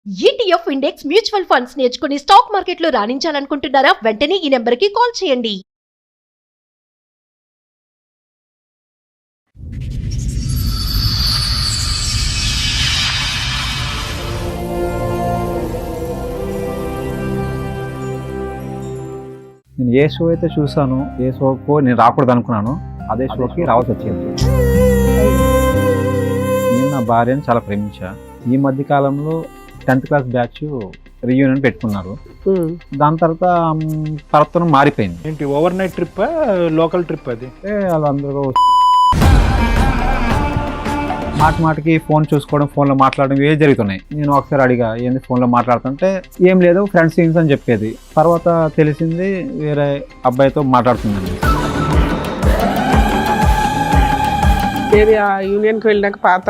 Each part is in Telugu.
ETF ఇండెక్స్ మ్యూచువల్ ఫండ్స్ నేర్చుకుని స్టాక్ మార్కెట్లో రాణించాలనుకుంటున్నారా? వెంటనే ఈ నెంబర్కి కాల్ చేయండి. నేను ఏ షో అయితే చూసాను, ఏ షోకు నేను రాకూడదు అనుకున్నాను, అదే షోకి రావాల్సి వచ్చింది. నేను నా భార్యను చాలా ప్రేమించా. ఈ మధ్య కాలంలో 10th క్లాస్ బ్యాచ్ రీయూనియన్ పెట్టుకున్నారు. దాని తర్వాత మారిపోయింది. ఏంటి overnight trip local trip? అది వాళ్ళందరూ మాటికి ఫోన్ చూసుకోవడం, ఫోన్లో మాట్లాడడం ఇవే జరుగుతున్నాయి. నేను ఒకసారి అడిగా, ఏంది ఫోన్లో మాట్లాడుతుంటే ఏం లేదు ఫ్రెండ్స్ థింగ్స్ అని చెప్పేది. తర్వాత తెలిసింది వేరే అబ్బాయితో మాట్లాడుతుందండి. యూనియన్కి వెళ్ళినాక పాత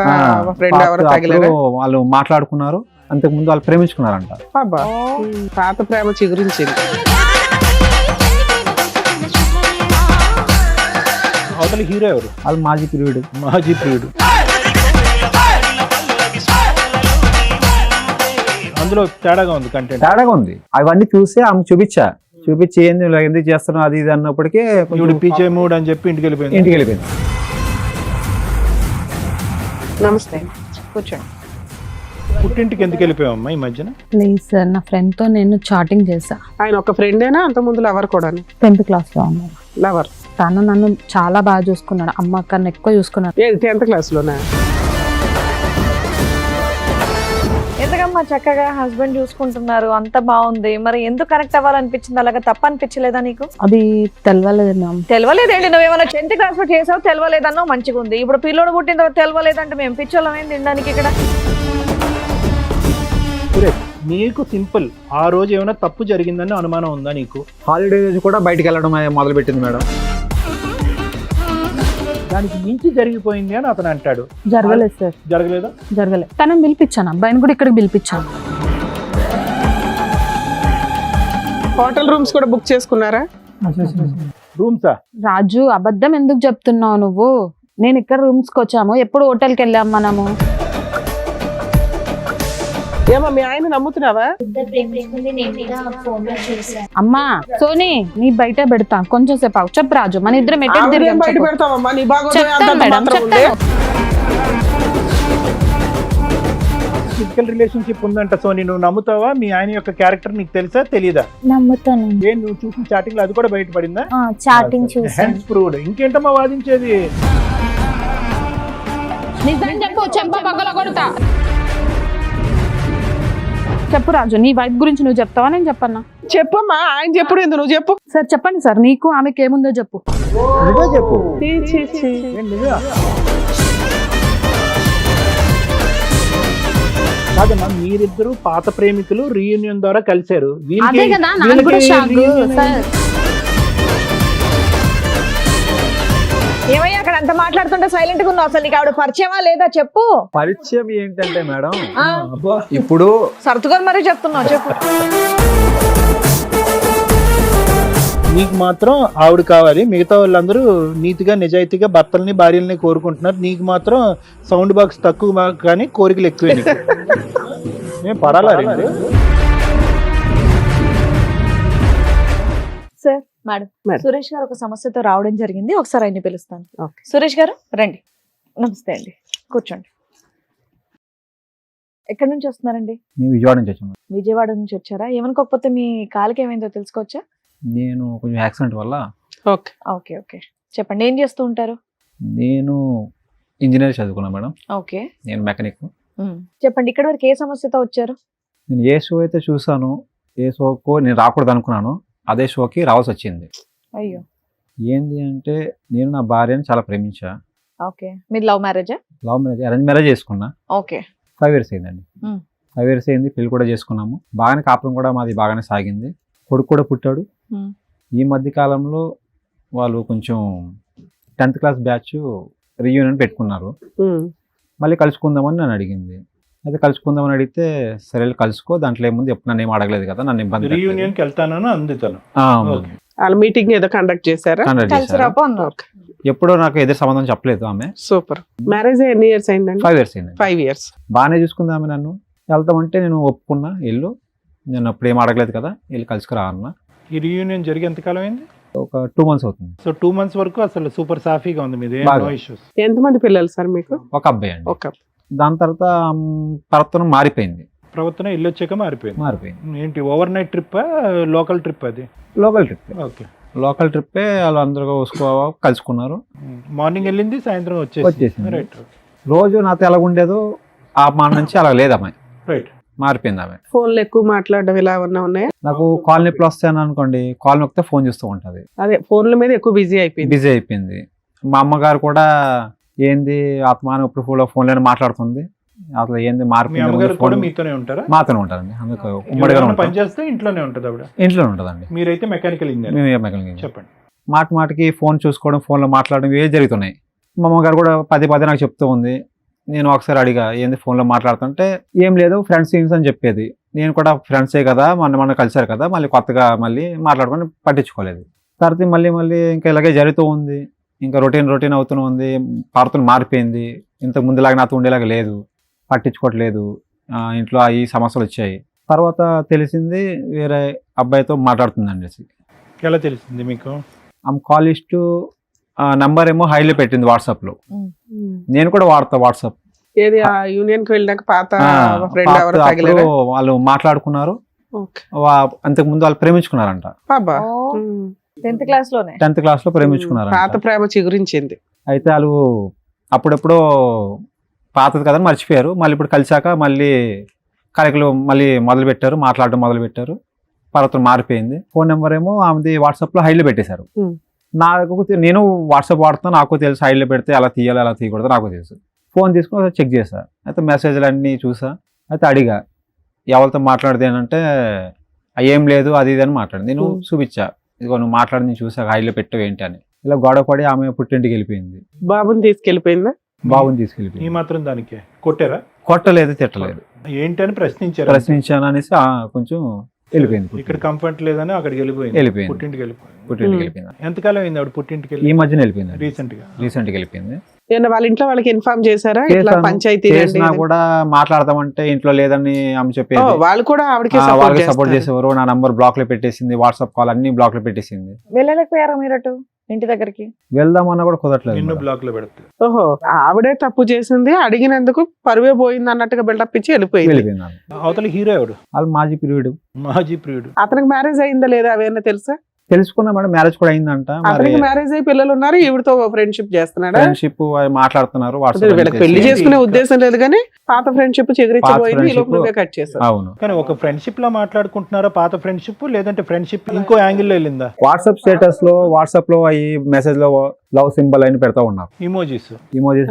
ఫ్రెండ్ ఎవరో తగిలారు, వాళ్ళు మాట్లాడుకున్నారు. అంతకుముందు వాళ్ళు ప్రేమించుకున్నారంట. పాత ప్రేమ చిగురించింది. అవతల హీరో ఎవరు? వాళ్ళు మాజీ ప్రియుడు. అందులో తేడాగా ఉంది, కంటెంట్ తేడాగా ఉంది. అవన్నీ చూసి ఆమె చూపించి ఏంది ఇలా ఎందుకు చేస్తున్నావు అది ఇది అన్నప్పటికీ పీచే మూడ్ అని చెప్పి ఇంటికి వెళ్ళిపోయింది. నమస్తే, కూర్చోండి. పుట్టింటికి ఎందుకు వెళ్ళిపోయావమ్మా ఈ మధ్యన? లేదు సార్, నా ఫ్రెండ్ తో నేను చాటింగ్ చేశా. ఆయన ఒక ఫ్రెండేనా? అంత ముందు లవర్ కూడా? 10th క్లాస్ లో ఉన్నాడు లవర్. తను నన్ను చాలా బాగా చూసుకున్నాడు, అమ్మ కన్నా ఎక్కువ చూసుకున్నాడు. 10th క్లాస్ లోనా? ఎందుకమ్మా చక్కగా హస్బెండ్ చూసుకుంటున్నారు, అంత బాగుంది, మరి ఎందుకు కనెక్ట్ అవ్వాలనిపించింది? అలాగా తప్ప అనిపించలేదా నీకు? అది తెలవలేదు మ్యామ్. తెలవలేదేంటి? నువ్వేమైనా 10th క్లాస్ లో చేసావు, తెలవలేదన్నావు, మంచిగా ఉంది. ఇప్పుడు పిల్లోడు పుట్టిన తర్వాత తెలవలేదంటే మేము పిచ్చోళ్ళం ఏం తినడానికి ఇక్కడ? నీకు సింపుల్, ఆ రోజు ఏమైనా తప్పు జరిగిందని అనుమానం ఉందా నీకు? హాలిడే రోజు కూడా బయటికి వెళ్ళడం మొదలు పెట్టింది మేడం. దానికి మించి జరిగిపోయింది అని అతను అంటాడు. జరగలేదు సార్. జరగలేదు. తనని పిలిపించాను, అబ్బాయిని కూడా ఇక్కడికి పిలిపించాను. హోటల్ రూమ్స్ కూడా బుక్ చేసుకున్నారా? రూమ్సా? రాజు, అబద్ధం ఎందుకు చెప్తున్నావు నువ్వు? నేను ఇక్కడ రూమ్స్ కి వచ్చాము, ఎప్పుడు హోటల్కి వెళ్ళాము మనము. ఏమో మీ ఆయన నమ్ముతున్నావా? అమ్మా సోనీ, నీ బయట పెడతా కొంచెం సేపు ఆగు. చెప్పు రాజు, మన ఇద్దరం బయట పెడతావమ్మా, నీ ఫిజికల్ రిలేషన్షిప్ ఉందంట సోనీ, నువ్వు నమ్ముతావా? మీ ఆయన యొక్క క్యారెక్టర్ నీకు తెలుసా తెలీదా? నమ్ముతాను. ఏం నువ్వు చూసిన చాటింగ్ లో అది కూడా బయటపడిందా? చాటింగ్ చూసాను. Hence proved. ఇంకేంటమ్మా వాదించేది? నిజం చెప్పు, చెంప పగల కొడతా. చెప్పు రాజు, నీ వైఫ్ గురించి నువ్వు చెప్తావా నేను చెప్పన్నా? చెప్పమ్మా, ఆయన చెప్పుడు ఎందుకు, నువ్వు చెప్పు. సార్ చెప్పండి సార్, నీకు ఆమెకి ఏముందో చెప్పు. నువ్వే చెప్పు. కాదమ్మా, మీరిద్దరు పాత ప్రేమికులు రీయూనియన్ ద్వారా కలిశారు. అదే కదా నాకు కూడా షాక్ సార్. ఏమయ్యా అక్కడ అంత మాట్లాడుతుంటే సైలెంట్ గా ఉన్నావు? అసలు నీకు ఆవిడ పరిచయమా లేదా చెప్పు. పరిచయం ఏంటంటే మేడం, ఇప్పుడు సర్దుకొని మరీ చెప్తున్నావు, చెప్పు. నీకు మాత్రం ఆవిడ కావాలి, మిగతా వాళ్ళందరూ నీతిగా నిజాయితీగా భర్తల్ని భార్యల్ని కోరుకుంటున్నారు. నీకు మాత్రం సౌండ్ బాక్స్ తక్కువ కానీ కోరికలు ఎక్కువే. నీకు నేను పడాలా? సార్, మేడం, సురేష్ గారు ఒక సమస్యతో రావడం జరిగింది, ఒకసారి ఆయన్ని పిలుస్తాను. సురేష్ గారు రండి. నమస్తే అండి, కూర్చోండి. ఎక్కడి నుంచి వస్తున్నారండి? విజయవాడ నుంచి వచ్చాను. విజయవాడ నుంచి వచ్చారా? ఏమనుకోకపోతే మీ కాలుకి ఏమైందో తెలుసుకోవచ్చా? నేను కొంచెం యాక్సిడెంట్ వల్ల. ఓకే, చెప్పండి, ఏం చేస్తూ ఉంటారు? నేను ఇంజనీర్ చదువుకున్నా మేడం. ఓకే, నేను మెకానిక్. చెప్పండి, ఇక్కడ వరకు ఏ సమస్యతో వచ్చారు? నేను ఏ షో అయితే చూసాను, ఏ షోకు నేను రాకూడదు అనుకున్నాను, అదే షోకి రావాల్సి వచ్చింది. అయ్యో. ఏంది అంటే, నేను నా భార్యను చాలా ప్రేమించా. ఓకే, మీరు లవ్ మ్యారేజా? లవ్ మ్యారేజ్, అరేంజ్ మ్యారేజ్ చేసుకున్నా. ఓకే, 5 years అయిందండి. 5 years అయింది, పెళ్లి కూడా చేసుకున్నాము. బాగానే కాపురం కూడా మాది బాగానే సాగింది. కొడుకు కూడా పుట్టాడు. ఈ మధ్య కాలంలో వాళ్ళు కొంచెం 10th క్లాస్ బ్యాచ్ రీయూనియన్ పెట్టుకున్నారు. మళ్ళీ కలుసుకుందామని నన్ను అడిగింది. అయితే కలుసుకుందామని అడిగితే సరే కలుసుకో, దాంట్లో ఏముంది, ఎప్పుడు నన్ను ఏం అడగలేదు కదా, నన్ను ఇబ్బంది. రీయూనియన్కి వెళ్తానని అంది తను. వాళ్ళ మీటింగ్ ఏదో కండక్ట్ చేశారా? ఎప్పుడో నాకు ఎదురు సంబంధం చెప్పలేదు ఆమె. సూపర్. మ్యారేజ్ ఎన్ని ఇయర్స్ అయిందండి? 5 years అయింది. 5 years. బాగానే చూసుకుంది ఆమె నన్ను. వెళ్తామంటే నేను ఒప్పుకున్నా, వెళ్ళు, నేను అప్పుడు ఏం అడగలేదు కదా, వెళ్ళి కలుసుకురా అన్న. ఈ రీయూనియన్ జరిగి ఎంతకాలం అయింది? ఒక 2 months అవుతుంది. సో 2 months వరకు అసలు సూపర్ సాఫీగా ఉంది మీది, బాగా. No issues. ఎంతమంది పిల్లలు సార్ మీకు? ఒక అబ్బాయి అండి. ఒక దాని తర్వాత ప్రవర్తన మారిపోయింది. ప్రవర్తన ఇల్లు వచ్చాక మారిపోయింది. ఏంటి overnight trip, local trip? అది లోకల్ ట్రిప్. ఓకే, లోకల్ ట్రిప్పే. వాళ్ళు అందరూ కలుసుకున్నారు. మార్నింగ్ వెళ్ళింది, సాయంత్రం వచ్చేసింది. రైట్ రోజు నాతో ఎలా ఉండేదో ఆ మాట నుంచి అలా లేదు అమ్మాయి, రైట్. మారిపోయింది ఆమె. ఫోన్లు ఎక్కువ మాట్లాడడం ఇలా ఉన్నాయా? నాకు కాల్ నొప్పులు వస్తాయని అనుకోండి, కాల్ నొక్కితే ఫోన్ చూస్తూ ఉంటది. అదే ఫోన్ల మీద ఎక్కువ బిజీ అయిపోయింది. బిజీ అయిపోయింది. మా అమ్మగారు కూడా ఏంది ఆత్మానం ఇప్పుడు ఫోన్లోనే మాట్లాడుతుంది, అసలు ఏంది మీ అమ్మగారు కూడా మారిపోయింది. మీతోనే ఉంటారా? మాతోనే ఉంటారండి, అందుకు ఉమ్మడిగా ఎవరైనా ఉంటాం. పని చేస్తే ఇంట్లోనే ఉంటుంది ఆవిడ? ఇంట్లోనే ఉంటుందండి. మీరైతే మెకానికల్ ఇంజనీర్. మేము మెకానికల్. చెప్పండి. మాట మాటకి ఫోన్ చూసుకోవడం, ఫోన్లో మాట్లాడడం ఇవే జరుగుతున్నాయి. మా అమ్మగారు కూడా పదే నాకు చెప్తూ ఉంది. నేను ఒకసారి అడిగా, ఏంది ఫోన్లో మాట్లాడుతుంటే, ఏం లేదు ఫ్రెండ్స్ అని చెప్పేది. నేను కూడా ఫ్రెండ్సే కదా, మొన్న కలిసారు కదా, మళ్ళీ కొత్తగా మళ్ళీ మాట్లాడుకొని పట్టించుకోలేదు. తర్వాత మళ్ళీ ఇంకా ఇలాగే జరుగుతూ ఉంది. ఇంకా రొటీన్ అవుతూనే ఉంది. పార్తలు మారిపోయింది. ఇంతకు ముందులాగా నాతో ఉండేలాగా లేదు, పట్టించుకోవట్లేదు. ఇంట్లో ఈ సమస్యలు వచ్చాయి. తర్వాత తెలిసింది వేరే అబ్బాయితో మాట్లాడుతుందండి. ఎలా తెలిసింది మీకు? ఆమె కాల్ లిస్టు నంబర్ ఏమో హైలో పెట్టింది వాట్సాప్లో. నేను కూడా వాడతా వాట్సాప్. ఏది ఆ యూనియన్ కి వెళ్ళినాక పాత ఫ్రెండ్ పాత ఎవరు అప్పుడు తగిలేరా? వాళ్ళు మాట్లాడుకున్నారు. ఓకే. అంతకు ముందు వాళ్ళు ప్రేమించుకున్నారంట. అబ్బా. 10th class లోనే 10th class లో ప్రేమించుకున్నారంట. పాత ప్రేమ చిగురించింది. అయితే వాళ్ళు అప్పుడెప్పుడో పాతది కదా మర్చిపోయారు. మళ్ళీ ఇప్పుడు కలిసాక మళ్ళీ కలెక్లు మళ్ళీ మాట్లాడడం మొదలు పెట్టారు. పర్వతం మారిపోయింది. ఫోన్ నెంబర్ ఏమో ఆమెది వాట్సాప్లో హైలో పెట్టేశారు. నేను వాట్సాప్ వాడుతున్నా, నాకు తెలుసు హైలో పెడితే అలా తీయాలి అలా తీయకూడదు నాకు తెలుసు. ఫోన్ తీసుకుని చెక్ చేశా. అయితే మెసేజ్లు అన్నీ చూసా. అయితే అడిగా ఎవరితో మాట్లాడితే అంటే ఏం లేదు అది ఇది అని మాట్లాడింది. నేను చూపించా, ఇదిగో నువ్వు మాట్లాడింది చూసా, హైలో పెట్టావు ఏంటి అని. ఇలా గొడవ పడి ఆమె పుట్టింటికి వెళ్ళిపోయింది. బాబుని తీసుకెళ్లిపోయిందా? బాబుని ఈ తీసుకెళ్ళిపోయింది. మాత్రం దానికి కొట్టారా? కొట్టలేదు, తిట్టలేదు. ఏంటని ప్రశ్నించారు? ప్రశ్నించాను అనేసి కొంచెం వెళ్ళిపోయింది. ఇక్కడ కంఫర్ట్ లేదని అక్కడికి వెళ్ళిపోయింది. పుట్టింటికి వెళ్ళిపోయింది. ఎంతకాలం అయింది ఆవిడ పుట్టింటికి ఈ వెళ్ళి? మధ్యన వెళ్ళిపోయింది. రీసెంట్ గా వెళ్ళిపోయింది. ఏమన్నా వాళ్ళ ఇంట్లో వాళ్ళకి ఇన్ఫార్మ్ చేశారా? ఇట్లా పంచాయతీ చేసినా కూడా మాట్లాడదామంటే ఇంట్లో లేదని ఆమె చెప్పేది. వాళ్ళు కూడా ఆవిడకి వాళ్ళకి సపోర్ట్ చేసేవారు. నా నంబర్ బ్లాక్ లో పెట్టేసింది, వాట్సాప్ కాల్ అన్ని బ్లాక్ లో పెట్టేసింది. వెళ్ళలేకపోయారా మీరు అటు ఇంటి దగ్గరికి? వెళ్దామన్నా కూడా కుదరట్లేదు. నిన్ను బ్లాక్ లో పెడతారు. ఓహో, ఆవిడే తప్పు చేసింది, అడిగినందుకు పరువే పోయింది అన్నట్టుగా బిల్డప్ ఇచ్చి వెళ్ళిపోయింది. అవతల హీరో ఎవడు? వాళ్ళు మాజీ ప్రియుడు. అతనికి మ్యారేజ్ అయిందా లేదా అవేనా తెలుసా? తెలుసుకున్నా మేడం, మ్యారేజ్ కూడా అయిందంట. అతనికి మ్యారేజ్ అయ్యి పిల్లలు ఉన్నారు, ఈవిడతో ఫ్రెండ్షిప్ చేస్తున్నాడా? ఫ్రెండ్షిప్ మాట్లాడుతున్నారు. వీళ్ళకి పెళ్లి చేసుకునే ఉద్దేశం లేదు కానీ పాత ఫ్రెండ్షిప్ చెగిరిచ్చిపోయింది. ఈ లోపు నువ్వే కట్ చేసావు. అవును. కానీ ఒక ఫ్రెండ్షిప్ లో మాట్లాడుకుంటున్నారా పాత ఫ్రెండ్షిప్, లేదంటే ఫ్రెండ్షిప్ ఇంకో యాంగిల్ లో వెళ్ళిందా? వాట్సాప్ స్టేటస్ లో ఈ మెసేజ్ లో లవ్ సింబల్ అని పెడతా ఉన్నారు. ఇమోజీస్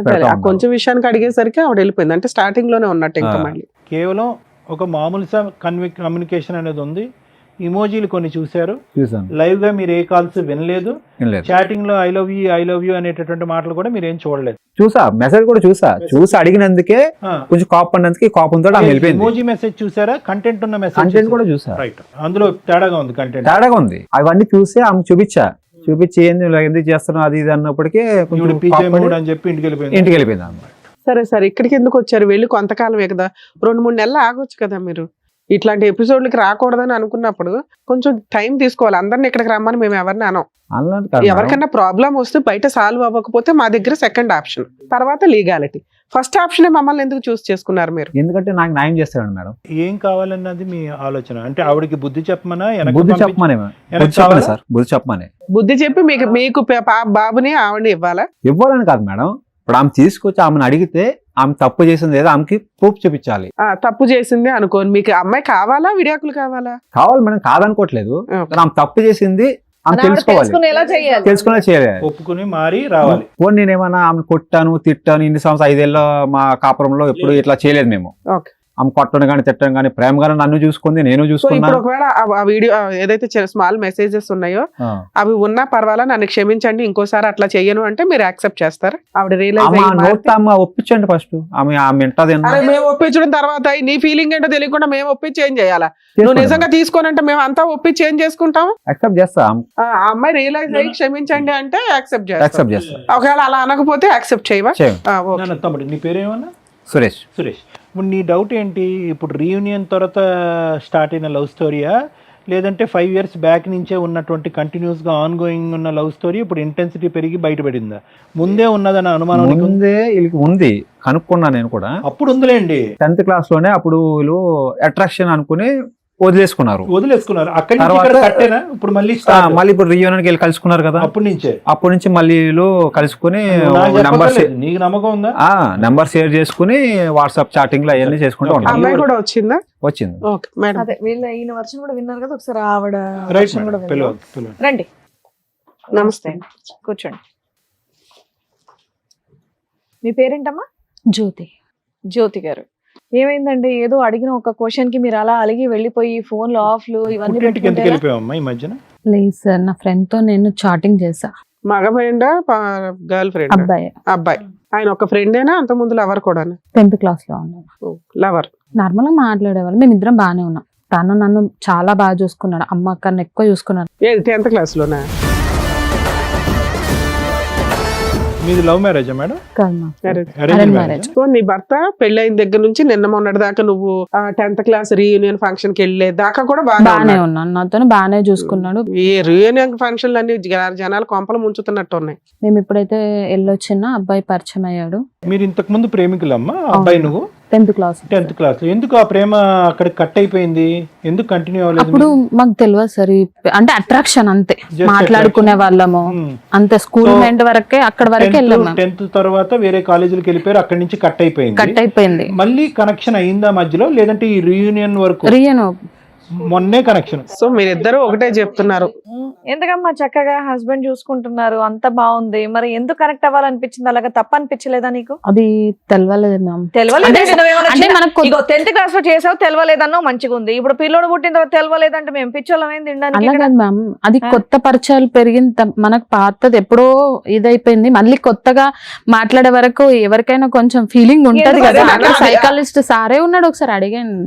పెడతా ఉన్నారు. కొంచెం విషయానికి అడిగేసరికి ఆవిడ వెళ్ళిపోయింది. అంటే స్టార్టింగ్ లోనే ఉన్నట్టు ఇంకా మళ్ళీ కేవలం ఒక మామూలు కమ్యూనికేషన్ అనేది ఉంది. ఇమోజీలు కొన్ని చూశారు, లైవ్ గా మీరు ఏ కాల్స్ వినలేదు. చాటింగ్ లో ఐ లవ్ యూ అనేటటువంటి మాటలు కూడా మీరు ఏం చూడలేదు. చూసా, మెసేజ్ కూడా చూసి అడిగినందుకే కొంచెం కోపడినందుకే కోపంతో ఇమోజీ మెసేజ్ చూసారా? కంటెంట్ ఉన్న మెసేజ్ కూడా చూసా. రైట్, అందులో తేడాగా ఉంది, కంటెంట్ తేడాగా ఉంది. అవన్నీ చూసి ఆమె చూపించి ఏంది ఎందుకు చేస్తున్నావు అది ఇది అన్నప్పటికీ అని చెప్పి ఇంటికి వెళ్ళిపోయింది అన్నమాట. సరే ఇక్కడికి ఎందుకు వచ్చారు? వెళ్ళి కొంతకాలమే కదా, 2-3 నెలలు ఆగొచ్చు కదా. మీరు ఇట్లాంటి ఎపిసోడ్లకి రాకూడదని అనుకున్నప్పుడు కొంచెం టైం తీసుకోవాలి. అందరిని ఇక్కడికి రమ్మని మేము ఎవరిని అనం. ఎవరికైనా ప్రాబ్లం వస్తే బయట సాల్వ్ అవ్వకపోతే మా దగ్గర సెకండ్ ఆప్షన్, తర్వాత లీగాలిటీ. ఫస్ట్ ఆప్షన్ మమ్మల్ని ఎందుకు చూస్ చేసుకున్నారు మీరు? ఎందుకంటే నాకు న్యాయం చేస్తాడు మేడం. ఏం కావాలన్నది మీ ఆలోచన. అంటే ఆవిడకి బుద్ధి చెప్పమని బుద్ధి చెప్పి మీకు బాబుని ఆవిడని ఇవ్వాలని కాదు మేడం. ఇప్పుడు ఆమె తీసుకొచ్చి ఆమెను అడిగితే ఆమె తప్పు చేసింది ఏదో ఆమెకి ప్రూఫ్ చూపించాలి. తప్పు చేసింది అనుకోని మీకు అమ్మాయి కావాలా, విడాకులు కావాలి మేడం. కాదనుకోవట్లేదు. ఆమె తప్పు చేసింది ఆమె తెలుసుకునేలా చేయాలి, ఒప్పుకుని మారి రావాలి. పోనీ నేనేమన్నా ఆమె కొట్టాను తిట్టాను, ఇన్ని సంవత్సరాలు 5 ఏళ్ళ మా కాపురంలో ఎప్పుడు ఇట్లా చేయలేదు మేము. ఆమె కొట్టడం కానీ తిట్టడం కానీ ప్రేమగానే నన్ను చూసుకుంది, నేను చూసుకున్నాను. ఒకవేళ ఆ వీడియో ఏదైతే స్మాల్ మెసేజెస్ ఉన్నాయో అవి ఉన్నా పర్వాలా, నన్ను క్షమించండి, ఇంకోసారి అట్లా చెయ్యను అంటే మీరు యాక్సెప్ట్ చేస్తారు? ఆవిడ ఒప్పించండి ఫస్ట్. ఆమె మేము ఒప్పించడం తర్వాత నీ ఫీలింగ్ ఏంటో తెలియకుండా మేము ఒప్పించి ఏం చేయాలా? నువ్వు నిజంగా తీసుకోనంటే మేము అంతా ఒప్పించి ఏం చేసుకుంటాం? యాక్సెప్ట్ చేస్తాం. ఆ అమ్మాయి రియలైజ్ అయ్యి క్షమించండి అంటే యాక్సెప్ట్ చేస్తాం. ఒకవేళ అలా అనకపోతే యాక్సెప్ట్ చేయవా? తమ్ముడు నీ పేరేమన్నా? సురేష్. ఇప్పుడు నీ డౌట్ ఏంటి, ఇప్పుడు రీయూనియన్ తర్వాత స్టార్ట్ అయిన లవ్ స్టోరీయా, లేదంటే 5 years బ్యాక్ నుంచే ఉన్నటువంటి కంటిన్యూస్గా ఆన్ గోయింగ్ ఉన్న లవ్ స్టోరీ ఇప్పుడు ఇంటెన్సిటీ పెరిగి బయటపడిందా? ముందే ఉన్నదన్న అనుమానం నీకు? ముందే వీళ్ళకి ఉంది, కనుక్కున్నా నేను కూడా. అప్పుడు ఉందిలేండి, 10th class లోనే అప్పుడు వీళ్ళు అట్రాక్షన్ అనుకుని వదిలేసుకున్నారు. అక్కడి నుంచి తర్వాత ఇక్కడ కట్టేనా ఇప్పుడు మళ్ళీ start? మళ్ళీ ఇప్పుడు రీయూనియన్కి వెళ్ళి కలుసుకున్నారు కదా, అప్పటి నుంచే అప్పటి నుంచి మళ్ళీ వీళ్ళు కలుసుకుని నాకు నెంబర్ చెప్పక్కర్లేదు, నీకు నమ్మకం ఉందా? నెంబర్ షేర్ చేసుకుని వాట్సాప్ చాటింగ్ లో అవన్నీ చేసుకుంటూ Okay. ఉంటాం. అమ్మాయి కూడా వచ్చిందా? వచ్చింది. Okay madam. అదే వీళ్ళ ఈయన వర్షన్ కూడా విన్నారు కదా, ఒకసారి ఆవిడ రైట్ version కూడా మేడం, విందాం. పిలవండి. రండి, నమస్తే. కూర్చోండి. మీ పేరేంటమ్మా? జ్యోతి. జ్యోతి గారు, ఏమైందండి? ఏదో అడిగిన ఒక క్వశ్చన్ కి మీరు అలా అలిగి వెళ్ళిపోయి ఫోన్లు ఆఫ్లు ఇవన్నీ పుట్టింటికి ఎందుకు పెట్టుకుంటే వెళ్ళిపోయావమ్మా ఈ మధ్యన? లేదు సార్, నా ఫ్రెండ్ తో నేను చాటింగ్ చేసా. మగ ఫ్రెండా గర్ల్ ఫ్రెండ్? అబ్బాయి అబ్బాయి. ఆయన ఒక ఫ్రెండేనా అంత ముందు లవర్ కూడా? 10th class లో ఉన్నాడు. లవర్. నార్మల్ గా మాట్లాడేవాళ్ళు, మేమిద్దరం బాగానే ఉన్నాం. తను నన్ను చాలా బాగా చూసుకున్నాడు, అమ్మ కన్నా ఎక్కువ చూసుకున్నాడు. ఏది 10th class లోనా? మీది లవ్ మ్యారేజా మేడం? కాదు మా Arranged arranged marriage marriage. So నీ భర్త పెళ్ళైన దగ్గర నుంచి నిన్న మొన్నటి దాకా నువ్వు 10th class రీయూనియన్ ఫంక్షన్ కి వెళ్ళే దాకా కూడా బాగానే బాగానే ఉన్నాను, నాతో బాగానే చూసుకున్నాడు. ఈ రీయూనియన్ ఫంక్షన్లు అన్ని జనాలు కొంపలు ముంచుతున్నట్టు ఉన్నాయి. మేము ఎప్పుడైతే వెళ్ళొచ్చినా అబ్బాయి పరిచయం అయ్యాడు. మీరు ఇంతకు ముందు ప్రేమికులమ్మా అబ్బాయి నువ్వు? 10th class. 10th class లో ఎందుకు ఆ ప్రేమ అక్కడ కట్ అయిపోయింది, ఎందుకు కంటిన్యూ అవ్వలేదు? అప్పుడు మాకు తెలియదు సార్, అంటే అట్రాక్షన్ అంతే, Just మాట్లాడుకునే వాళ్ళము అంతే. స్కూల్ So, మెంట్ వరకే, అక్కడ వరకే వెళ్ళాము. 10th తర్వాత వేరే కాలేజీలకు వెళ్ళిపోయారు, అక్కడి నుంచి కట్ అయిపోయింది. కట్ అయిపోయింది. మళ్ళీ కనెక్షన్ అయిందా మధ్యలో, లేదంటే ఈ రీయూనియన్ వరకు? రియన్ మొన్నే కనెక్షన్. సో మీరిద్దరు ఒకటే చెప్తున్నారు. ఎందుకమ్మా చక్కగా హస్బెండ్ చూసుకుంటున్నారు, అంత బాగుంది, మరి ఎందుకు కనెక్ట్ అవ్వాలనిపించింది? అలాగా తప్ప అనిపించలేదా నీకు? అది తెలవలేదు మ్యామ్. తెలవలేదు అంటే మనకు 10th class లో చేసావు, తెలవలేదన్నో మంచిగా ఉంది. ఇప్పుడు పిల్లోడు పుట్టిన తర్వాత తెలవలేదంటే మేము పిచ్చోళ్ళం ఏం తినడానికి? అలా కాదు మ్యామ్, అది కొత్త పరిచయాలు పెరిగిన మనకు పాతది ఎప్పుడో ఇదైపోయింది. మళ్ళీ కొత్తగా మాట్లాడే వరకు ఎవరికైనా కొంచెం ఫీలింగ్ ఉంటది ఎందుకు కదా. అదే అట్లా అదే సైకాలజిస్ట్ సారే ఉన్నాడు, ఒకసారి అడిగాను.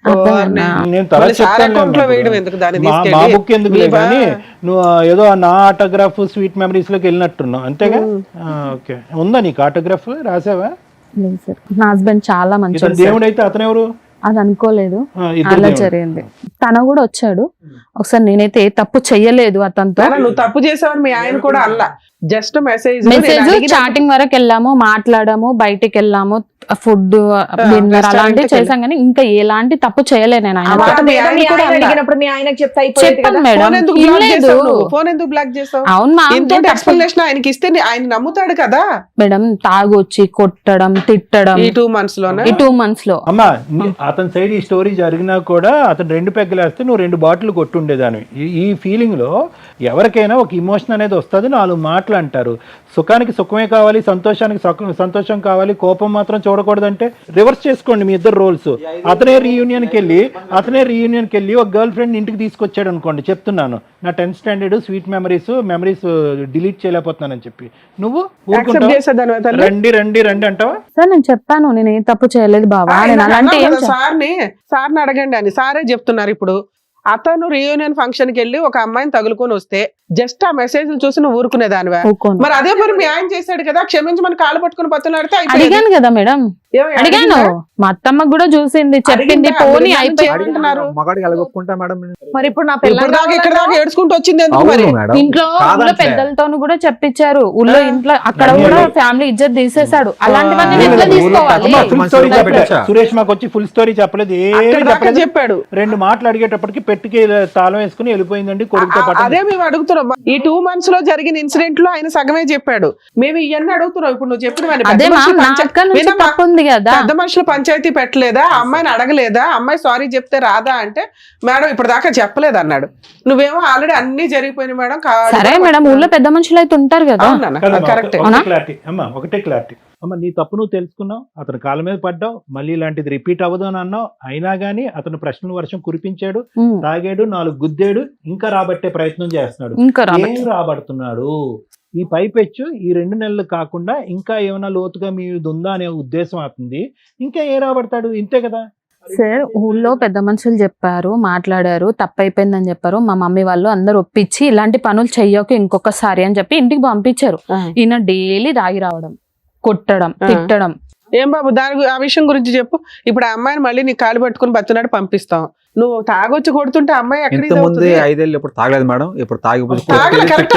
అర్థమైందా? నేను తర్వాత మళ్ళీ సార్ చెప్తాను అకౌంట్ లో లేండి. వేయడం ఎందుకు దాన్ని మా తీసుకెళ్ళి? బుక్ ఎందుకు మీ కానీ నువ్వు ఏదో నా ఆటోగ్రాఫ్ స్వీట్ మెమరీస్ లోకి వెళ్ళినట్టున్నావు అంతేగా? ఓకే, ఉందా నీకు ఆటోగ్రాఫ్? రాసావా? లేదు సార్, నా హస్బెండ్ చాలా ఇతను మంచి దేవుడు అయితే అతను ఎవరు? అది అనుకోలేదు, ఇద్దరు అలా దేవుడు. జరిగింది. తను కూడా వచ్చాడు ఒకసారి. నేనైతే ఏ తప్పు చెయ్యలేదు అతనితో. నాన్న, నువ్వు తప్పు చేసావని మీ ఆయన కూడా అల్లా, జస్ట్ మెసేజ్ చాటింగ్ వరకు వెళ్ళాము, మాట్లాడాము, బయటికి వెళ్ళాము, ఫుడ్ డిన్నర్ అలాంటివి చేసాం, కానీ ఇంకా ఎలాంటి తప్పు చేయలేదు నేను. ఆయన మాట మీ ఆయన కూడా అన్నా. అడిగినప్పుడు మీ ఆయనకి చెప్తే అయిపోయేది చెప్పాను కదా. మేడం, ఫోన్ ఎందుకు బ్లాక్ ఇల్లేదు. చేసావు నువ్వు? ఫోన్ ఎందుకు బ్లాక్ చేసావు? అవును మా ఇంత ఎక్స్ప్లెనేషన్ ఆయనకి ఇస్తే ఆయన నమ్ముతాడు కదా. మేడం, తాగొచ్చి కొట్టడం, తిట్టడం ఈ 2 months లోనే ఈ 2 months లో. అమ్మా, అతని సైడ్ ఈ స్టోరీ జరిగినా కూడా అతను 2 పెగ్గలేస్తే నువ్వు 2 బాటిల్ కొట్టుండేదాన్ని. ఈ ఫీలింగ్ లో ఎవరికైనా ఒక ఇమోషన్ అనేది వస్తుంది, 4 మాటలు అంటారు. సుఖానికి సుఖమే కావాలి, సంతోషానికి సంతోషం కావాలి, కోపం మాత్రం చూడకూడదంటే రివర్స్ చేసుకోండి మీ ఇద్దరు రోల్స్. అతనే రీయూనియన్కి వెళ్ళి ఒక గర్ల్ ఫ్రెండ్ ఇంటికి తీసుకొచ్చాడు అనుకోండి, చెప్తున్నాను నా 10th standard sweet memories delete చేయలేకపోతున్నానని చెప్పి నువ్వు యాక్సెప్ట్ చేసేదాని రండి అంటావా? సార్ నేను చెప్పాను, నేను ఏ తప్పు చేయలేదు బాబా, నేను అలాంటి ఏం సార్ని అడగండి అని సారే చెప్తున్నారు. ఇప్పుడు అతను రీయూనియన్ ఫంక్షన్ కి వెళ్ళి ఒక అమ్మాయిని తగులుకొని వస్తే జస్ట్ ఆ మెసేజ్ చూసి నువ్వు ఊరుకునేదానివా? ఊరుకోను. మరి అదే మరి మీ ఆయన చేశాడు కదా, క్షమించి మన కాళ్ళు పట్టుకుని బతులాడితే అడిగాను కదా మేడం, అడిగాను. మా అత్తమ్మకు కూడా చూసింది, చెప్పింది, పోనీ అయిపోయి మగాడికి అలగొప్పుకుంటా మేడం. మరి ఇప్పుడు నా ఇప్పుడు దాకా ఇక్కడ దాకా ఏడ్చుకుంటూ వచ్చింది ఎందుకు మరి? అవును మేడం, ఇంట్లో పెద్దలతోను కూడా చెప్పించారు, ఊళ్ళో ఇంట్లో అక్కడ కూడా ఫ్యామిలీ ఇజ్జత్ తీసేశాడు. అలాంటివన్నీ నేను ఎట్లా తీసుకోవాలి? ఫుల్ స్టోరీ చెప్పలేదు సురేష్, మాకు వచ్చి ఫుల్ స్టోరీ చెప్పలేదు, అక్కడ దాకా చెప్పాడు. 2 మాటలు అడిగేటప్పటికి పెట్టికి తాళం వేసుకుని వెళ్ళిపోయిందండి కొడుకుతో పాటు. అదే మేము అడుగుతున్నాం. ఈ 2 months లో జరిగిన ఇన్సిడెంట్ లో ఆయన సగమే చెప్పాడు. మేము ఇవన్నీ అడుగుతున్నాం. ఇప్పుడు నువ్వు చెప్పిన అదే మా అక్క నుంచి తప్పు ఉంది కదా. పెద్ద మనుషులు పంచాయతీ పెట్టలేదా? అమ్మాయిని అడగలేదా? అమ్మాయి సారీ చెప్తే రాదా అంటే మేడం ఇప్పుడు దాకా చెప్పలేదు అన్నాడు. నువ్వేమో ఆల్రెడీ అన్ని జరిగిపోయినాయి మేడం. సరే మేడం, ఊళ్ళో పెద్ద మనుషులు అయితే ఉంటారు కదా. కరెక్ట్. ఒకటే క్లారిటీ అమ్మ, నీ తప్పు నువ్వు తెలుసుకున్నావు, అతను కాళ్ళ మీద పడ్డావు, మళ్ళీ ఇలాంటిది రిపీట్ అవ్వదు అని అన్నావు. అయినా గానీ అతను ప్రశ్నల వర్షం కురిపించాడు, తాగాడు, 4 గుద్దాడు, ఇంకా రాబట్టే ప్రయత్నం చేస్తున్నాడు. ఏం రాబడుతున్నాడు? ఈ పైపెచ్చు ఈ 2 నెలలు కాకుండా ఇంకా ఏమైనా లోతుగా మీది ఉందా అనే ఉద్దేశం అవుతుంది. ఇంకా ఏం రాబడతాడు? ఇంతే కదా సార్. ఊళ్ళో పెద్ద మనుషులు చెప్పారు, మాట్లాడారు, తప్పైపోయిందని చెప్పారు. మా మమ్మీ వాళ్ళు అందరు ఒప్పించి ఇలాంటి పనులు చెయ్యకు ఇంకొకసారి అని చెప్పి ఇంటికి పంపించారు. ఈయన డైలీ తాగి రావడం, కొట్టడం, తిట్టడం. ఏం బాబు ఆ విషయం గురించి చెప్పు. ఇప్పుడు ఆ అమ్మాయిని మళ్ళీ నీ కాలు పట్టుకుని బతున్నాడు పంపిస్తాం, నువ్వు తాగొచ్చి కొడుతుంటే అమ్మాయి ఎక్కడ ఇంత ముందే 5 ఏళ్ళు ఇప్పుడు తాగలేదు మేడం, ఇప్పుడు కరెక్ట్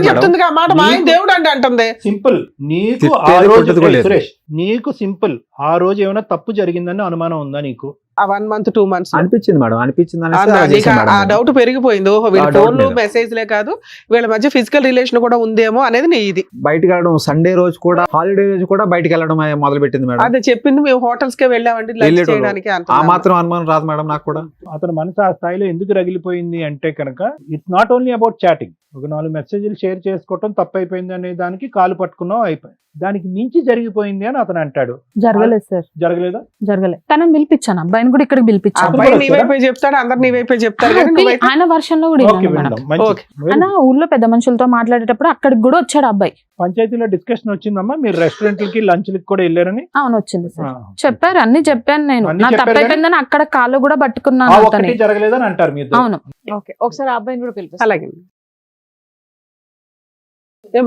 చెప్తుంది ఆ మాట, మా ఆయన దేవుడు అంటే అంటుంది. సింపుల్. నీకు తిట్టేది ఆ రోజు కొట్టేది కూడా లేదు. సురేష్, నీకు సింపుల్, ఆ రోజు ఏమైనా తప్పు జరిగిందని అనుమానం ఉందా నీకు? ఆ 1 month 2 months అనిపించింది మేడం, అనిపించింది అనేసి అలా నీకు చేశాను మేడం ఆ నేను. డౌట్ పెరిగిపోయింది. ఓహో వీళ్ళ ఆ doubt ఫోన్లు మీద. మెసేజ్లే కాదు, వీళ్ళ మధ్య ఫిజికల్ రిలేషన్ కూడా ఉందేమో అనేది నీ ఇది. బయటకు వెళ్ళడం, సండే రోజు కూడా, హాలిడే రోజు కూడా బయటకు వెళ్ళడం మొదలు పెట్టింది మేడం. అదే చెప్పింది, మేము హోటల్స్ కే వెళ్ళామండి లంచ్ వెళ్ళేటోళ్ళు. చేయడానికి ఆ అంటున్నాము. మాత్రం అనుమానం రాదు మేడం నాకు కూడా. అతని మనసు ఆ స్థాయిలో ఎందుకు రగిలిపోయింది అంటే కనుక, it's not only about chatting. ఒక 4 మెసేజ్లు షేర్ చేసుకోవటం తప్పైపోయింది అనే దానికి కాలు పట్టుకున్నావు, అయిపోయి దానికి మించి జరిగిపోయింది అని అతను అంటాడు. జరగలేదు సార్, జరగలేదా? జరగలేదు. తనని పిలిపించాను, అబ్బాయిని కూడా ఇక్కడికి పిలిపించాను. అబ్బాయి కూడా నీ వచ్చారా? వైపే చెప్తాడు, అందరు నీ వైపే చెప్తారు కానీ నువ్వైతే ఆయన వర్షన్ లో కూడా ఓకే, విన్నాను మేడం. విందాం. మంచిది. ఓకే. ఆయన ఊర్లో పెద్ద మనుషులతో మాట్లాడేటప్పుడు అక్కడికి కూడా వచ్చాడు అబ్బాయి. పంచాయతీలో డిస్కషన్ వచ్చిందమ్మా, మీరు రెస్టారెంట్లకి లంచ్లకి కూడా వెళ్ళారని. అవును వచ్చింది సార్, చెప్పారు, అన్ని చెప్పాను నేను. అన్ని నా చెప్పారు తప్పైపోయిందని అక్కడ కాళ్ళు కూడా ఆ పట్టుకున్నాను అతని. ఒక్కటి జరగలేదని అంటారు మీరు. అవును. ఓకే, ఒకసారి ఆ అబ్బాయిని కూడా పిలిపిస్తాను. అలాగే.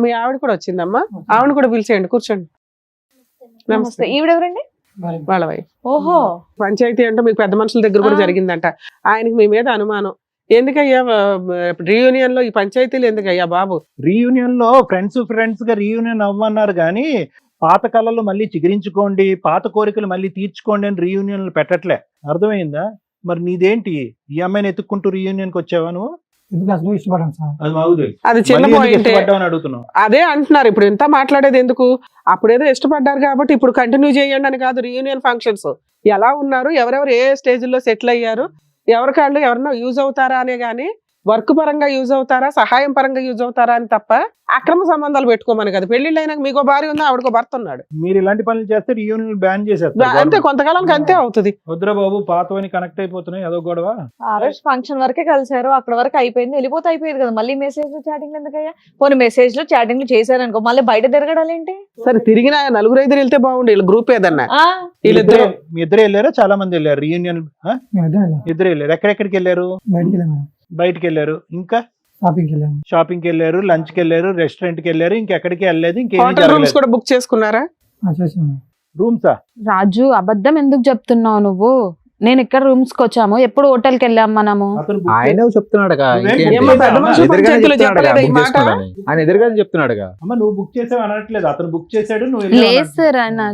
మీ ఆవిడ కూడా వచ్చిందమ్మా, ఆవిడ కూడా పిలిచేయండి, కూర్చోండి. నమస్తే. నమస్తే. ఈవిడెవరండి? వాళ్ళ వైఫ్. ఓహో, పంచాయతీ అంటే మీకు పెద్ద మనుషుల దగ్గర కూడా ఆ. జరిగిందంట. ఆయనకి మీ మీద అనుమానం. ఎందుకయ్యా రీయూనియన్ లో ఈ పంచాయతీలు ఎందుకయ్యా బాబు? రీయూనియన్ లో ఫ్రెండ్స్ గా రీయూనియన్ అవ్వన్నారు కానీ, పాత కళలు మళ్ళీ చిగురించుకోండి, పాత కోరికలు మళ్ళీ తీర్చుకోండి అని రీయూనియన్లు పెట్టట్లే. అర్థమైందా? మరి నీదేంటి, ఈ అమ్మాయిని ఎత్తుక్కుంటూ రీయూనియన్ కి వచ్చావా నువ్వు? ఇష్టపడాను సార్. అది మాకు అది చిన్న పాయింట్. ఇష్టపడ్డావని అడుగుతున్నావు. అదే అంటున్నారు, ఇప్పుడు ఎంత మాట్లాడేది ఎందుకు? అప్పుడేదో ఇష్టపడ్డారు కాబట్టి ఇప్పుడు కంటిన్యూ చేయండి అని కాదు. రీయూనియన్ ఫంక్షన్స్ ఎలా ఉన్నారు, ఎవరెవరు ఏ స్టేజ్ లో సెటిల్ అయ్యారు, ఎవరికాళ్ళు ఎవరన్నా యూజ్ అవుతారా అనే గానీ, వర్క్ పరంగా యూజ్ అవుతారా, సహాయం పరంగా యూజ్ అవుతారా అని తప్ప అక్రమ సంబంధాలు పెట్టుకోమని కదా. పెళ్లిళ్ళు అయినాక మీకో భార్య ఉందా, ఆవిడకో భర్త ఉన్నాడు, మీరు ఇలాంటి పనులు చేస్తే రీయూనియన్ బ్యాన్ చేసేస్తారు. అంతే, కొంతకాలానికి అంతే అవుతుంది. వద్దురా బాబు, పాతవని కనెక్ట్ అయిపోతున్నాయి, అదో గొడవ. ఆ రోజు ఫంక్షన్ వరకే కలిసారు, అక్కడ వరకు అయిపోయింది, వెళ్ళిపోతే అయిపోయింది కదా. మళ్ళీ మెసేజ్ చాటింగ్ ఎందుకయ్యా? పోనీ మెసేజ్ లో చాటింగ్ చేశారు అనుకో, మళ్ళీ బయట తిరగడాలు ఏంటి? సరే తిరిగిన 4-5 వెళ్తే బాగుండు, వీళ్ళ గ్రూప్ ఏదన్నా. ఆ, వీళ్ళిద్దరు మీ ఇద్దరు వెళ్ళారా? చాలా మంది వెళ్ళారు రీయూనియన్. మేమిద్దరం వెళ్ళాం. ఇద్దరు వెళ్ళారు. ఎక్కడెక్కడికి వెళ్ళారు? బయటికి వెళ్ళాం మేడం, బయటికి వెళ్ళారు, ఇంకా షాపింగ్కి వెళ్ళాము. షాపింగ్కి వెళ్ళారు, లంచ్కి వెళ్ళారు, రెస్టారెంట్కి వెళ్ళారు, ఇంకెక్కడికి వెళ్ళలేదు. ఇంకేం హోటల్ రూమ్స్ కూడా బుక్ చేసుకున్నారా? చేసాం మేడం. రూమ్సా? రాజు అబద్ధం ఎందుకు చెప్తున్నావు నువ్వు? నేను ఇక్కడ రూమ్స్ కి వచ్చాము, ఎప్పుడు హోటల్ కి వెళ్ళాం మనము. ఆయనే చెప్తున్నాడుగా, ఇంకేంటి? ఏమ్మా, పెద్ద మనుషుల ఎదురుగానే పంచాయతీలో చెప్తున్నాడుగా, చెప్పలేదా ఈ బుక్ మాట? చేసుకోవడానికి. ఆయన ఎదురుగానే చెప్తున్నాడుగా. అమ్మ నువ్వు బుక్ చేసావు అనట్లేదు, అతను బుక్ చేశాడు, నువ్వు వెళ్ళావు లేదు అన్నట్టు. సార్, ఆయన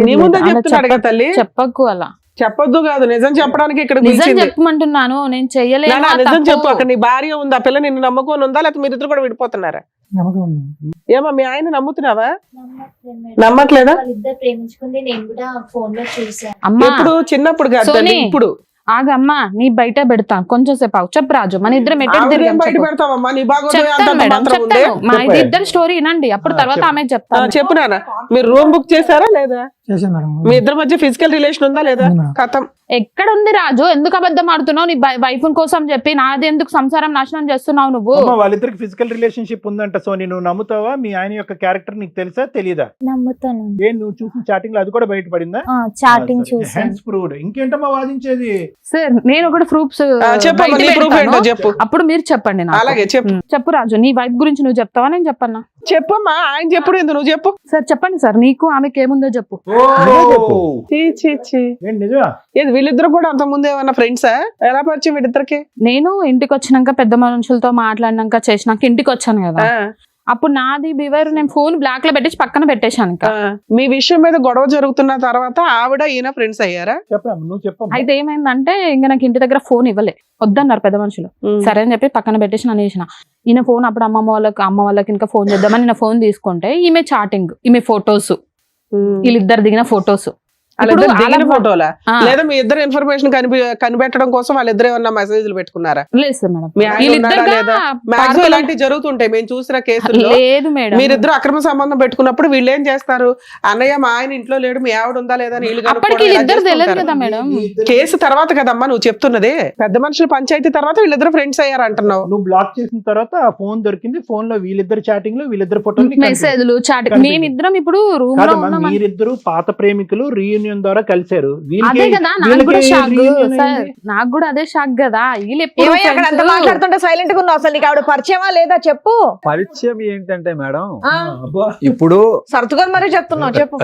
నీ ముందే చెప్తున్నాడు కదా తల్లి. చెప్పకు అలా. చెప్పొద్దు కాదు, నిజం చెప్పడానికి ఇక్కడ నిజం పిలిచింది. చెప్పమంటున్నాను, నేను చెయ్యలేదు. నాన్న, నిజం చెప్పు. అక్కడ నీ భార్య ఉందా, పిల్ల నిన్ను నమ్ముకొని ఉందా, లేకపోతే మీరిద్దరు కూడా విడిపోతున్నారా? నమ్మకం ఉంది. ఏమా మీ ఆయన నమ్ముతున్నావా? నమ్మట్లేదా? వాళ్ళిద్దరు ప్రేమించుకుంది నేను కూడా ఫోన్ లో చూసాను. అమ్మా ఎప్పుడు? చిన్నప్పుడు కాదు తల్లి, సోనీ. ఇప్పుడు. ఆగమ్మా, నీ బయట పెడతాను కొంచెం సేపు ఆగు. చెప్పు రాజు, మన ఇద్దరం ఎటు ఆవిడేం తిరిగాం బయట చెప్పు. పెడతావమ్మా, నీ బాగోదు చెప్తాను అంతంత మేడం, మాత్రం ఉందే. చెప్తాను. మా ఇది ఇద్దరు స్టోరీ వినండి, అప్పుడు తర్వాత చెప్పు. ఆమె చెప్తాను. చెప్పు నాన్న, మీరు రూమ్ బుక్ చేశారా లేదా? చేసాం మేడం. మీ ఇద్దరి మధ్య ఫిజికల్ రిలేషన్ ఉందా లేదా? ఉంది మేడం. కథం. ఎక్కడ ఉంది రాజు? ఎందుకు అబద్ధం ఆడుతున్నావు? నీ వైఫ్ కోసం చెప్పి నాది ఎందుకు సంసారం నాశనం చేస్తున్నావు నువ్వు? అమ్మ వాళ్ళిద్దరికి ఫిజికల్ రిలేషన్షిప్ ఉందంట సోని, నువ్వు నమ్ముతావా? మీ ఆయన యొక్క క్యారెక్టర్ నీకు తెలుసా తెలియదా? నమ్ముతాను. ఏం నువ్వు చూసిన చాటింగ్ లో అది కూడా బయటపడిందా? చాటింగ్ చూసాను. Hence proved. ఇంకేంటమ్మా వాదించేది? సార్ నేను ఒకటి ప్రూఫ్స్ చెప్పమ్మా, నీ proof ఏంటో చెప్పు. అప్పుడు మీరు చెప్పండి నాకు. అలాగే చెప్పు. చెప్పు రాజు, నీ వైఫ్ గురించి నువ్వు చెప్తావా నేను చెప్పన్నా? చెప్పమ్మా, ఆయన చెప్పుడు ఎందుకు, నువ్వు చెప్పు. సార్ చెప్పండి సార్, నీకు ఆమెకి ఏముందో చెప్పు. చీ, చీ, చీ. ఏంటి నిజమా? ఏది వీళ్ళిద్దరు కూడా అంత ముందు ఏమన్నా ఫ్రెండ్సా? ఎలా పరిచయం వీళ్ళిద్దరికి? నేను ఇంటికి వచ్చినాక పెద్ద మనుషులతో మాట్లాడినాక చేసినాక ఇంటికి వచ్చాను కదా, అప్పుడు నాది బివర్ నేను ఫోన్ బ్లాక్ లో పెట్టేసి పక్కన పెట్టేశాను. ఇంకా మీ విషయం మీద గొడవ జరుగుతున్న తర్వాత ఆవిడ ఈయన ఫ్రెండ్స్ అయ్యారా? చెప్పమ్మా, నువ్వు చెప్పమ్మా. అయితే ఏమైందంటే ఇంకా నాకు ఇంటి దగ్గర ఫోన్ ఇవ్వలే, వద్దన్నారు పెద్ద మనుషులు. సరే అని చెప్పి పక్కన పెట్టేసి నన్ను చేసిన ఈయన ఫోన్. అప్పుడు అమ్మ వాళ్ళకి ఇంకా ఫోన్ చేద్దామని నేను ఫోన్ తీసుకుంటే ఈమె చాటింగ్, ఈమె ఫొటోస్, వీళ్ళిద్దరు దిగిన ఫొటోస్. ఫోటోలా లేదా మీ ఇద్దరు ఇన్ఫర్మేషన్ కనిపెట్టడం కోసం వాళ్ళిద్దరు ఏమన్నా మెసేజ్లు పెట్టుకున్నారా? లేదు సార్ మేడం, మీ ఆయన ఉన్నాడా లేదా? మాక్సిమం ఇలాంటివి జరుగుతుంటాయి మేము చూసిన కేసుల్లో. లేదు మేడం, మీరిద్దరు అక్రమ సంబంధం పెట్టుకున్నప్పుడు వీళ్ళు ఏం చేస్తారు? అన్నయ్య మా ఆయన ఇంట్లో లేడు, మీ ఆవిడ ఉందా లేదా అని వీళ్ళు అప్పటికి వీళ్ళిద్దరు తెలియదు కదా మేడం. కేసు తర్వాత కదమ్మా నువ్వు చెప్తున్నది. పెద్ద మనుషుల పంచాయతీ తర్వాత వీళ్ళిద్దరు ఫ్రెండ్స్ అయ్యారు అంటున్నావు. నువ్వు బ్లాక్ చేసిన తర్వాత ఆ ఫోన్ దొరికింది, ఫోన్ లో వీళ్ళిద్దరు చాటింగ్ లో వీళ్ళిద్దరు ఫోటోలు మెసేజ్లు చాటింగ్. మేమిద్దరం ఇప్పుడు రూమ్ లో ఉన్నాం. మీరిద్దరు పాత ప్రేమికులు రీయూనియన్ రీయూనియన్ ద్వారా కలిశారు. అదే కదా నాకు కూడా షాక్ సార్, నాకు కూడా అదే షాక్ కదా. వీళ్ళు ఎప్పుడు ఏమయ్య అక్కడ అంత మాట్లాడుతుంటే సైలెంట్ గా ఉన్నావు, అసలు నీకు ఆవిడ పరిచయమా లేదా చెప్పు. పరిచయం ఏంటంటే మేడం, ఆ, ఇప్పుడు సర్దుగా మరీ చెప్తున్నావు, చెప్పు.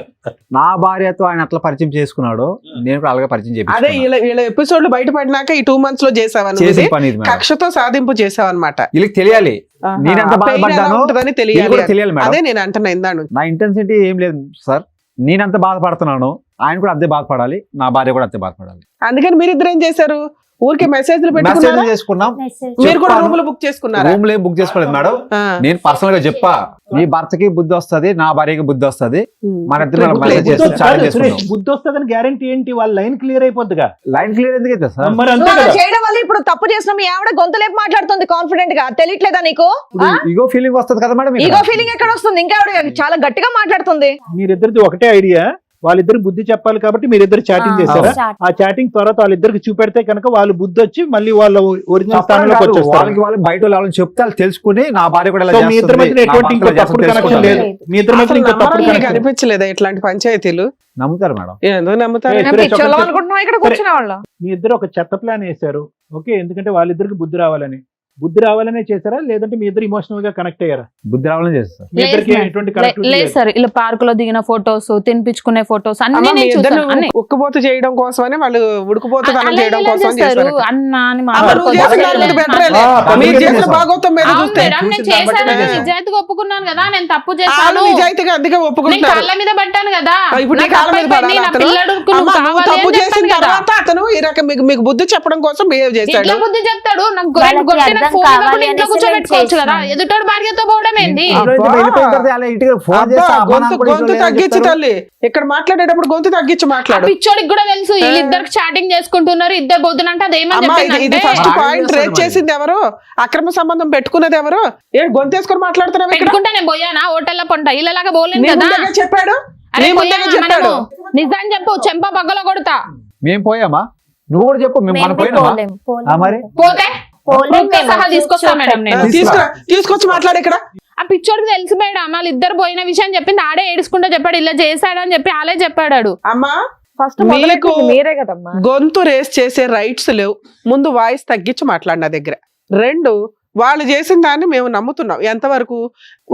నా భార్యతో ఆయన అట్లా పరిచయం చేసుకున్నాడు, నేను కూడా అలాగే పరిచయం అదే చేపించుకున్నా. వీళ్ళ ఎపిసోడ్లు బయటపడినాక ఈ 2 months లో చేసావని చేసిన పని ఇది మేడం. కక్షతో సాధింపు చేసావన్నమాట. వీళ్ళకి తెలియాలి నేనెంత బాధపడ్డానో, ఉంటదని వీళ్ళకి తెలియాలి. కూడా తెలియాలి మేడం. అదే నేను అంటున్నా ఇందాను. నా ఇంటెన్సిటీ ఏం లేదు సార్, నేనెంత బాధపడుతున్నాను ఆయన కూడా అంతే బాధపడాలి, నా భార్య కూడా అంతే బాధపడాలి. అందుకని మీరిద్దరు ఏం చేశారు? ఊరికే మెసేజ్లు మెసేజ్ పెట్టుకున్నారా? చేసుకున్నాం, మెసేజ్ మీరు కూడా చెప్పాను. రూములు బుక్ చేసుకున్నారా? రూమ్ లో బుక్ చేసుకోలేదు మేడం. ఆ. నేను పర్సనల్ గా చెప్పా, నీ భర్తకి బుద్ధి వస్తది, నా భార్యకి బుద్ధి వస్తది, మన ఇద్దరు బుద్ధి మెసేజ్ చేస్తూ కాదు, చాట్ సురేష్, చేసుకున్నాం. బుద్ధి వస్తుందని గ్యారంటీ ఏంటి? వాళ్ళ లైన్ క్లియర్ అయిపోద్దిగా. లైన్ క్లియర్ ఎందుకు అయితే సార్? మరి అంతే నువ్వు అలా కదా. చేయడం వల్ల ఇప్పుడు తప్పు చేసిన మీ ఆవిడ గొంతులేపు మాట్లాడుతుంది కాన్ఫిడెంట్ గా, తెలియట్లేదా నీకు? ఇగో ఫీలింగ్ వస్తది కదా మేడం. ఈగో ఫీలింగ్ ఎక్కడ వస్తుంది? ఇంకా ఆవిడ చాలా గట్టిగా మాట్లాడుతుంది. మీరిద్దరిది ఒకటే ఐడియా, వాళ్ళిద్దరికి బుద్ధి చెప్పాలి కాబట్టి మీరిద్దరు చాటింగ్ చేశారా? Chat. ఆ చాటింగ్ తర్వాత వాళ్ళిద్దరికి చూపెడితే కనుక వాళ్ళు బుద్ధి వచ్చి మళ్ళీ వాళ్ళ ఒరిజినల్ స్థానంలోకి వాళ్ళకి వచ్చేస్తారు. వాళ్ళు బయట వాళ్ళు చెప్తే వాళ్ళు తెలుసుకుని నా భార్య కూడా ఇలా సో మీ ఇద్దరి చేస్తుంది, మధ్యన నా ఎటువంటి భర్త ఇంకో ఇలా తప్పుడు చేస్తుంది కనెక్షన్ లేదు. తెలుసుకుంటారు. మీ ఇద్దరి మధ్యన ఇంకో అసలు తప్పుడు నమ్మడానికి కనెక్షన్ అనిపించలేదా ఇట్లాంటి పంచాయతీలు? నమ్ముతారు మేడం. ఎందుకు నమ్ముతారు? ఏ, సురేష్, పిచ్చోళ్ళం ఒకటి- అనుకుంటున్నావు ఇక్కడ కూర్చునే వాళ్ళు. మీ ఇద్దరు ఒక చెత్త ప్లాన్ వేశారు. ఓకే, ఎందుకంటే వాళ్ళిద్దరికి బుద్ధి రావాలని. బుద్ధి రావాలనే చేశారా, లేదంటే మీ ఇద్దరు ఇమోషనల్ గా కనెక్ట్ అయ్యారా? బుద్ధి రావాలని చేస్తారు. మీ ఇద్దరికి ఎటువంటి connectivity లేదు లేదు. సార్, ఇలా పార్క్ లో దిగిన ఫొటోస్, తినిపించుకునే ఫొటోస్ అన్ని అమ్మ, మీ నేను ఇద్దరు చూసాను. అన్ని ఉక్కుపోతు చేయడం కోసమని వాళ్ళు ఉడుకుపోతుదనం అలా చేయడం ఇలా కోసం చేస్తారు చేశారు. అన్న అని అమ్మ, నువ్వు చేసిన దాని మీద better లే. ఆ, మీరు చేసిన చేశారు. భాగవతం మీద అవును చూస్తే మేడం, నేను చూసిన దాన్ని బట్టి చేశానని నేను నిజాయితీగా ఒప్పుకున్నాను కదా, నేను తప్పు వాళ్ళు చేశాను, నిజాయితీగా అందుకే నేను ఒప్పుకుంటారు. కాళ్ళ మీద పట్టాను కదా, ఇప్పుడు నీ నాకు కాళ్ళ మీద అప్పైపోయింది, పడాలా నా అతను? పిల్లడుకు అమ్మ, నువ్వు నువ్వు కావాలి తప్పు అని చేసిన చెప్పాను కదా. తర్వాత అతను ఈ రకం మీకు బుద్ధి చెప్పడం కోసం బిహేవ్ చేశాడు. ఎట్లా బుద్ధి చెప్తాడు? నాకు వాళ్ళకి కొట్టి అర్థం ఫోన్ కావాలి ఇవ్వకుండా ఇంట్లో అనేసి కూర్చోబెట్టుకోవచ్చు నేను కదా, చేసినాను. ఎదుటోడు భార్యతో పోవడం ఏంది? ఇంట్లో నుంచి అబ్బా. వెళ్ళిపోయిన తర్వాత అలా ఇంటికి ఫోన్ అబ్బా, చేస్తే అమ్మ నాన్న కూడా గొంతు ఇంట్లో తగ్గించు లేదని తల్లి. ఇక్కడ మాట్లాడేటప్పుడు గొంతు తగ్గించి ఆ మాట్లాడు. పిచ్చోడికి కూడా తెలుసు వీళ్ళిద్దరికి చాటింగ్ చేసుకుంటున్నారు, ఇద్దరు పోతున్నంటే అదేమని అమ్మా, ఇది చెప్పిందంటే ఫస్ట్ మరి పాయింట్ ఆగేది రేట్ చేస్తారు చేసింది ఎవరు? అక్రమ సంబంధం పెట్టుకున్నది ఎవరు? ఏ గొంతేసుకొని మాట్లాడుతున్నావు ఇక్కడ? పెట్టుకుంటే నేను పోయానా హోటల్లో పొంట ఇళ్ళలాగా పోలేను నీ కదా. ముందుగా చెప్పాడు. అరే నీ ముందుగా పోయామా చెప్పాడు. మనము? నిజాన్ని చెప్పు, చెంప పగ్గలో కొడతా. మేము పోయామా? నువ్వు కూడా చెప్పు, మేము మనం పోయినామా? మరి? పోతే ప్రూఫ్తో సహా తీసుకొస్తా మేడం నేను. తీసుకొచ్చి మాట్లాడు ఇక్కడ. ఆ పిచ్చోడికి తెలుసు మేడం, వాళ్ళు ఇద్దరు పోయిన విషయం చెప్పింది, ఆడే ఏడుచుకుంటూ చెప్పాడు, ఇలా చేశాడని చెప్పి ఆలే చెప్పాడు. అమ్మా, ఫస్ట్ మీకు మీరే కదమ్మా. గొంతు రేస్ చేసే రైట్స్ లేవు. ముందు వాయిస్ తగ్గించి మాట్లాడు నా దగ్గర. 2, వాళ్ళు చేసిన దాన్ని మేము నమ్ముతున్నాం. ఎంతవరకు?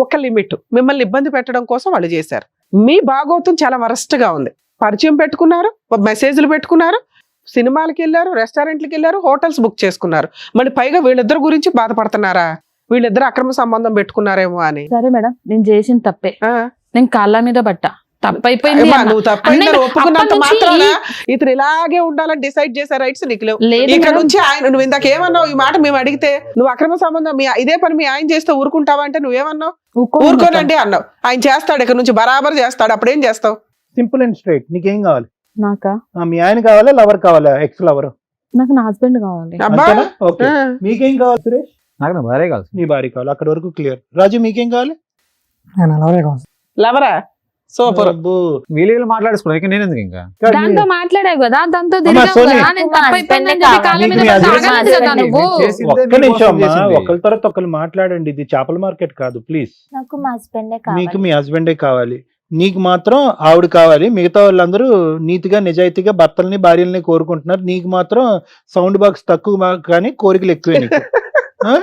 ఒక లిమిట్. మిమ్మల్ని ఇబ్బంది పెట్టడం కోసం వాళ్ళు చేశారు. మీ భాగవతం చాలా వరస్ట్ గా ఉంది. పరిచయం పెట్టుకున్నారు, మెసేజ్లు పెట్టుకున్నారు, సినిమాలకి వెళ్ళారు, రెస్టారెంట్లకి వెళ్ళారు, హోటల్స్ బుక్ చేసుకున్నారు. మళ్ళీ పైగా వీళ్ళిద్దరు గురించి బాధపడుతున్నారా? వీళ్ళిద్దరు అక్రమ సంబంధం పెట్టుకున్నారేమో అని. సరే మేడం, నేను చేసిన తప్పే, ఆ. నేను కాళ్ళ మీద పట్ట, తప్పైపోయింది అమ్మా, అన్న. నువ్వు తప్పైందని అన్నయ్య, ఒప్పుకున్నంత అప్పటి నుంచి మాత్రాన ఇతను ఇలాగే ఉండాలని డిసైడ్ చేసే రైట్స్ నీకు లేవు. లేదు ఇక్కడ మేడం. నుంచి ఆయన, నువ్వు ఇందాక ఏమన్నావు? ఈ మాట మేము అడిగితే నువ్వు అక్రమ సంబంధం ఇదే పని మీ ఆయన చేస్తే ఊరుకుంటావా అంటే నువ్వేమన్నావు? ఊరుకోనండి అన్నావు. ఆయన చేస్తాడు, ఇక్కడ నుంచి బరాబర్ చేస్తాడు. అప్పుడు ఏం చేస్తావు? Simple and straight. నీకేం కావాలి? నాకా? మీ ఆయన కావాలా, లవర్ కావాలా, ఎక్స్ లవర్? నాకు నా హస్బెండ్ కావాలి. అబ్బా, ఓకే. ఆ. మీకేం కావాలి సురేష్? నాకు నా భార్య కాదు. నీ భార్య కావాలి, అక్కడ వరకు క్లియర్. రాజు మీకేం కావాలి? నేను అలాగే కావాలి. లవరా? సూపర్. అబ్బో. వీళ్ళు మాట్లాడేసుకున్నాను, ఇక నేను ఎందుకు ఇంకా? దాంతో మాట్లాడావు కదా, దాంతో అమ్మా, తిరిగావు సోని. కదా, నేను మా తప్పైపోయిందని husband చెప్పి కాళ్ళ మీద కావాలి. పడితే మీకు ఆగలేదు కదా husband నువ్వు. చేసిందే ఒక్క మీ నిమిషం కోసం అమ్మా, చేసింది. ఒకరి తర్వాత ఒకరు మాట్లాడండి. ఇది చేపల మార్కెట్ కాదు, ప్లీజ్. నాకు మా హస్బెండే నీకు కావాలి. మీ హస్బెండే కావాలి, నీకు మాత్రం ఆవిడ కావాలి. మిగతా వాళ్ళందరూ నీతిగా నిజాయితీగా భర్తల్ని భార్యల్ని కోరుకుంటున్నారు. నీకు మాత్రం సౌండ్ బాక్స్ తక్కువ కానీ కోరికలు ఎక్కువే నీకు. ఆ?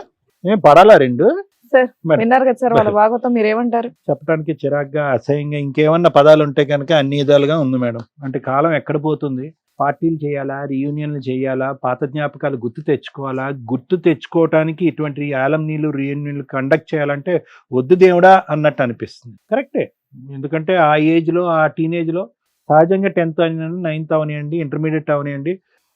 ఏం పడాలా 2? Sir, madam. విన్నారు కదా సార్ వాళ్ళ భాగవతం, మీరేమంటారు? చెప్పడానికి చిరాగ్గా, అసహ్యంగా, ఇంకేమన్నా పదాలు ఉంటే కనుక అన్ని విధాలుగా ఉంది మేడం. అంటే కాలం ఎక్కడ పోతుంది? పార్టీలు చేయాలా, రీయూనియన్లు చేయాలా, పాత జ్ఞాపకాలు గుర్తు తెచ్చుకోవాలా? గుర్తు తెచ్చుకోవటానికి ఇటువంటి ఆలంనీలు రీయూనియన్లు కండక్ట్ చేయాలంటే వద్దు దేవుడా అన్నట్టు అనిపిస్తుంది. కరెక్టే. ఎందుకంటే ఆ ఏజ్లో, ఆ టీనేజ్లో సహజంగా 10th అవనివ్వండి, 9th అవనివ్వండి, ఇంటర్మీడియట్ అవనివ్వండి,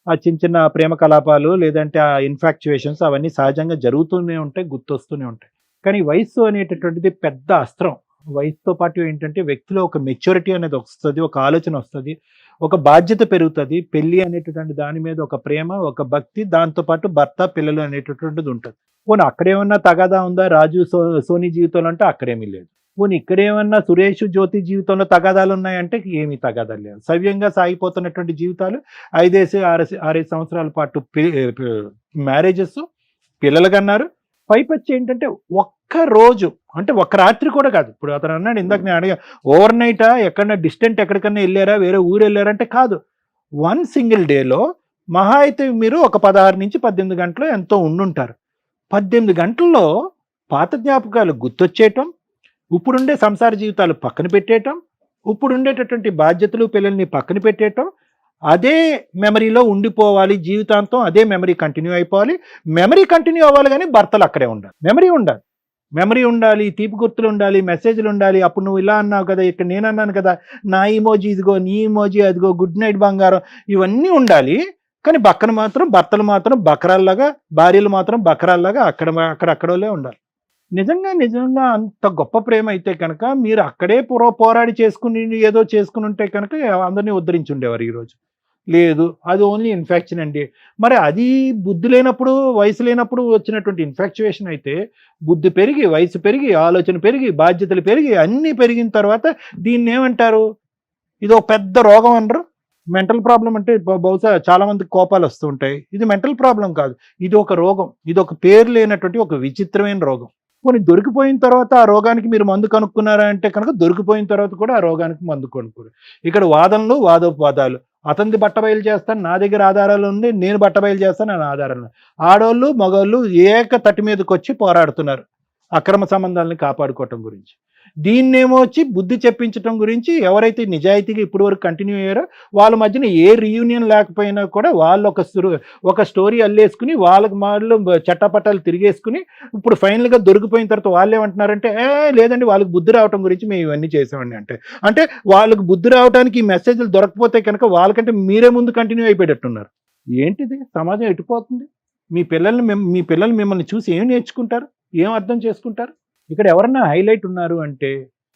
ఆ చిన్న చిన్న ప్రేమ కలాపాలు లేదంటే ఆ ఇన్ఫాక్చువేషన్స్ అవన్నీ సహజంగా జరుగుతూనే ఉంటాయి, గుర్తొస్తూనే ఉంటాయి. కానీ వయస్సు అనేటటువంటిది పెద్ద అస్త్రం. వయసుతో పాటు ఏంటంటే వ్యక్తిలో ఒక మెచ్యూరిటీ అనేది వస్తుంది, ఒక ఆలోచన వస్తుంది, ఒక బాధ్యత పెరుగుతుంది. పెళ్లి అనేటటువంటి దాని మీద ఒక ప్రేమ, ఒక భక్తి, దాంతోపాటు భర్త పిల్లలు అనేటటువంటిది ఉంటుంది. పోనీ అక్కడేమన్నా తగాదా ఉందా రాజు సోనీ జీవితంలో అంటే అక్కడేమీ లేదు. పోనీ ఇక్కడేమన్నా సురేష్ జ్యోతి జీవితంలో తగాదాలు ఉన్నాయంటే ఏమీ తగాదాలు లేవు. సవ్యంగా సాగిపోతున్నటువంటి జీవితాలు 5-6 సంవత్సరాల పాటు మ్యారేజెస్, పిల్లలు కన్నారు, పైపచ్చి ఏంటంటే ఒక్క రోజు అంటే ఒక్క రాత్రి కూడా కాదు. ఇప్పుడు అతను అన్నాడు ఇందాక నేను అడిగా, ఓవర్ నైటా ఎక్కడన్నా డిస్టెంట్ ఎక్కడికన్నా వెళ్ళారా, వేరే ఊరు వెళ్ళారంటే కాదు. వన్ సింగిల్ డేలో మహా అయితే మీరు ఒక 16 నుంచి 18 గంటలు ఎంతో ఉండుంటారు. 18 గంటల్లో పాత జ్ఞాపకాలు గుర్తొచ్చేయటం, ఇప్పుడుండే సంసార జీవితాలు పక్కన పెట్టేయటం, ఇప్పుడు ఉండేటటువంటి బాధ్యతలు పిల్లల్ని పక్కన పెట్టేయటం, అదే మెమరీలో ఉండిపోవాలి జీవితాంతం, అదే మెమరీ కంటిన్యూ అయిపోవాలి. మెమరీ కంటిన్యూ అవ్వాలి కానీ భర్తలు అక్కడే ఉండాలి. మెమరీ ఉండాలి, తీపి గుర్తులు ఉండాలి, మెసేజ్లు ఉండాలి. అప్పుడు నువ్వు ఇలా అన్నావు కదా, ఇక్కడ నేను అన్నాను కదా, నా ఇమోజీ ఇదిగో, నీ ఇమోజీ అదిగో, గుడ్ నైట్ బంగారం, ఇవన్నీ ఉండాలి. కానీ పక్కన మాత్రం భర్తలు మాత్రం బకరాల్లాగా, భార్యలు మాత్రం బకరాల్లాగా అక్కడోలే ఉండాలి. నిజంగా అంత గొప్ప ప్రేమ అయితే కనుక మీరు అక్కడే పోరాడి చేసుకుని ఏదో చేసుకుని ఉంటే కనుక అందరినీ ఉద్ధరించి ఉండేవారు. ఈరోజు లేదు, అది ఓన్లీ ఇన్ఫెక్షన్ అండి. మరి అది బుద్ధి లేనప్పుడు, వయసు లేనప్పుడు వచ్చినటువంటి ఇన్ఫెక్చువేషన్ అయితే, బుద్ధి పెరిగి, వయసు పెరిగి, ఆలోచన పెరిగి, బాధ్యతలు పెరిగి, అన్నీ పెరిగిన తర్వాత దీన్ని ఏమంటారు? ఇది ఒక పెద్ద రోగం అనరు. మెంటల్ ప్రాబ్లం అంటే బహుశా చాలా మందికి కోపాలు వస్తూ ఉంటాయి. ఇది మెంటల్ ప్రాబ్లం కాదు, ఇది ఒక రోగం. ఇది ఒక పేరు లేనటువంటి ఒక విచిత్రమైన రోగం. కొన్ని దొరికిపోయిన తర్వాత ఆ రోగానికి మీరు మందు కనుక్కున్నారా అంటే కనుక దొరికిపోయిన తర్వాత కూడా ఆ రోగానికి మందు కొనుక్కోరు. ఇక్కడ వాదనలు, వాదోపవాదాలు. అతనిది బట్టబయలు చేస్తాను, నా దగ్గర ఆధారాలు ఉంది, నేను బట్టబయలు చేస్తాను, నా ఆధారాలు. ఆడోళ్ళు మగోళ్ళు ఏక తట్టి మీదకి వచ్చి పోరాడుతున్నారు అక్రమ సంబంధాలను కాపాడుకోవటం గురించి. దీన్నేమో వచ్చి బుద్ధి చెప్పించడం గురించి ఎవరైతే నిజాయితీగా ఇప్పటి వరకు కంటిన్యూ అయ్యారో వాళ్ళ మధ్యన ఏ రీయూనియన్ లేకపోయినా కూడా వాళ్ళు ఒక స్టోరీ అల్లేసుకుని వాళ్ళకి వాళ్ళు చట్టపట్టాలు తిరిగేసుకుని ఇప్పుడు ఫైనల్గా దొరికిపోయిన తర్వాత వాళ్ళు ఏమంటున్నారంటే, లేదండి వాళ్ళకి బుద్ధి రావటం గురించి మేము ఇవన్నీ చేసామండి. అంటే వాళ్ళకి బుద్ధి రావడానికి ఈ మెసేజ్లు దొరకపోతే కనుక వాళ్ళకంటే మీరే ముందు కంటిన్యూ అయిపోయేటట్టున్నారు. ఏంటిది? సమాజం ఎటుపోతుంది? మీ పిల్లలు మిమ్మల్ని చూసి ఏం నేర్చుకుంటారు, ఏం అర్థం చేసుకుంటారు? ఇక్కడ ఎవరన్నా హైలైట్ ఉన్నారు అంటే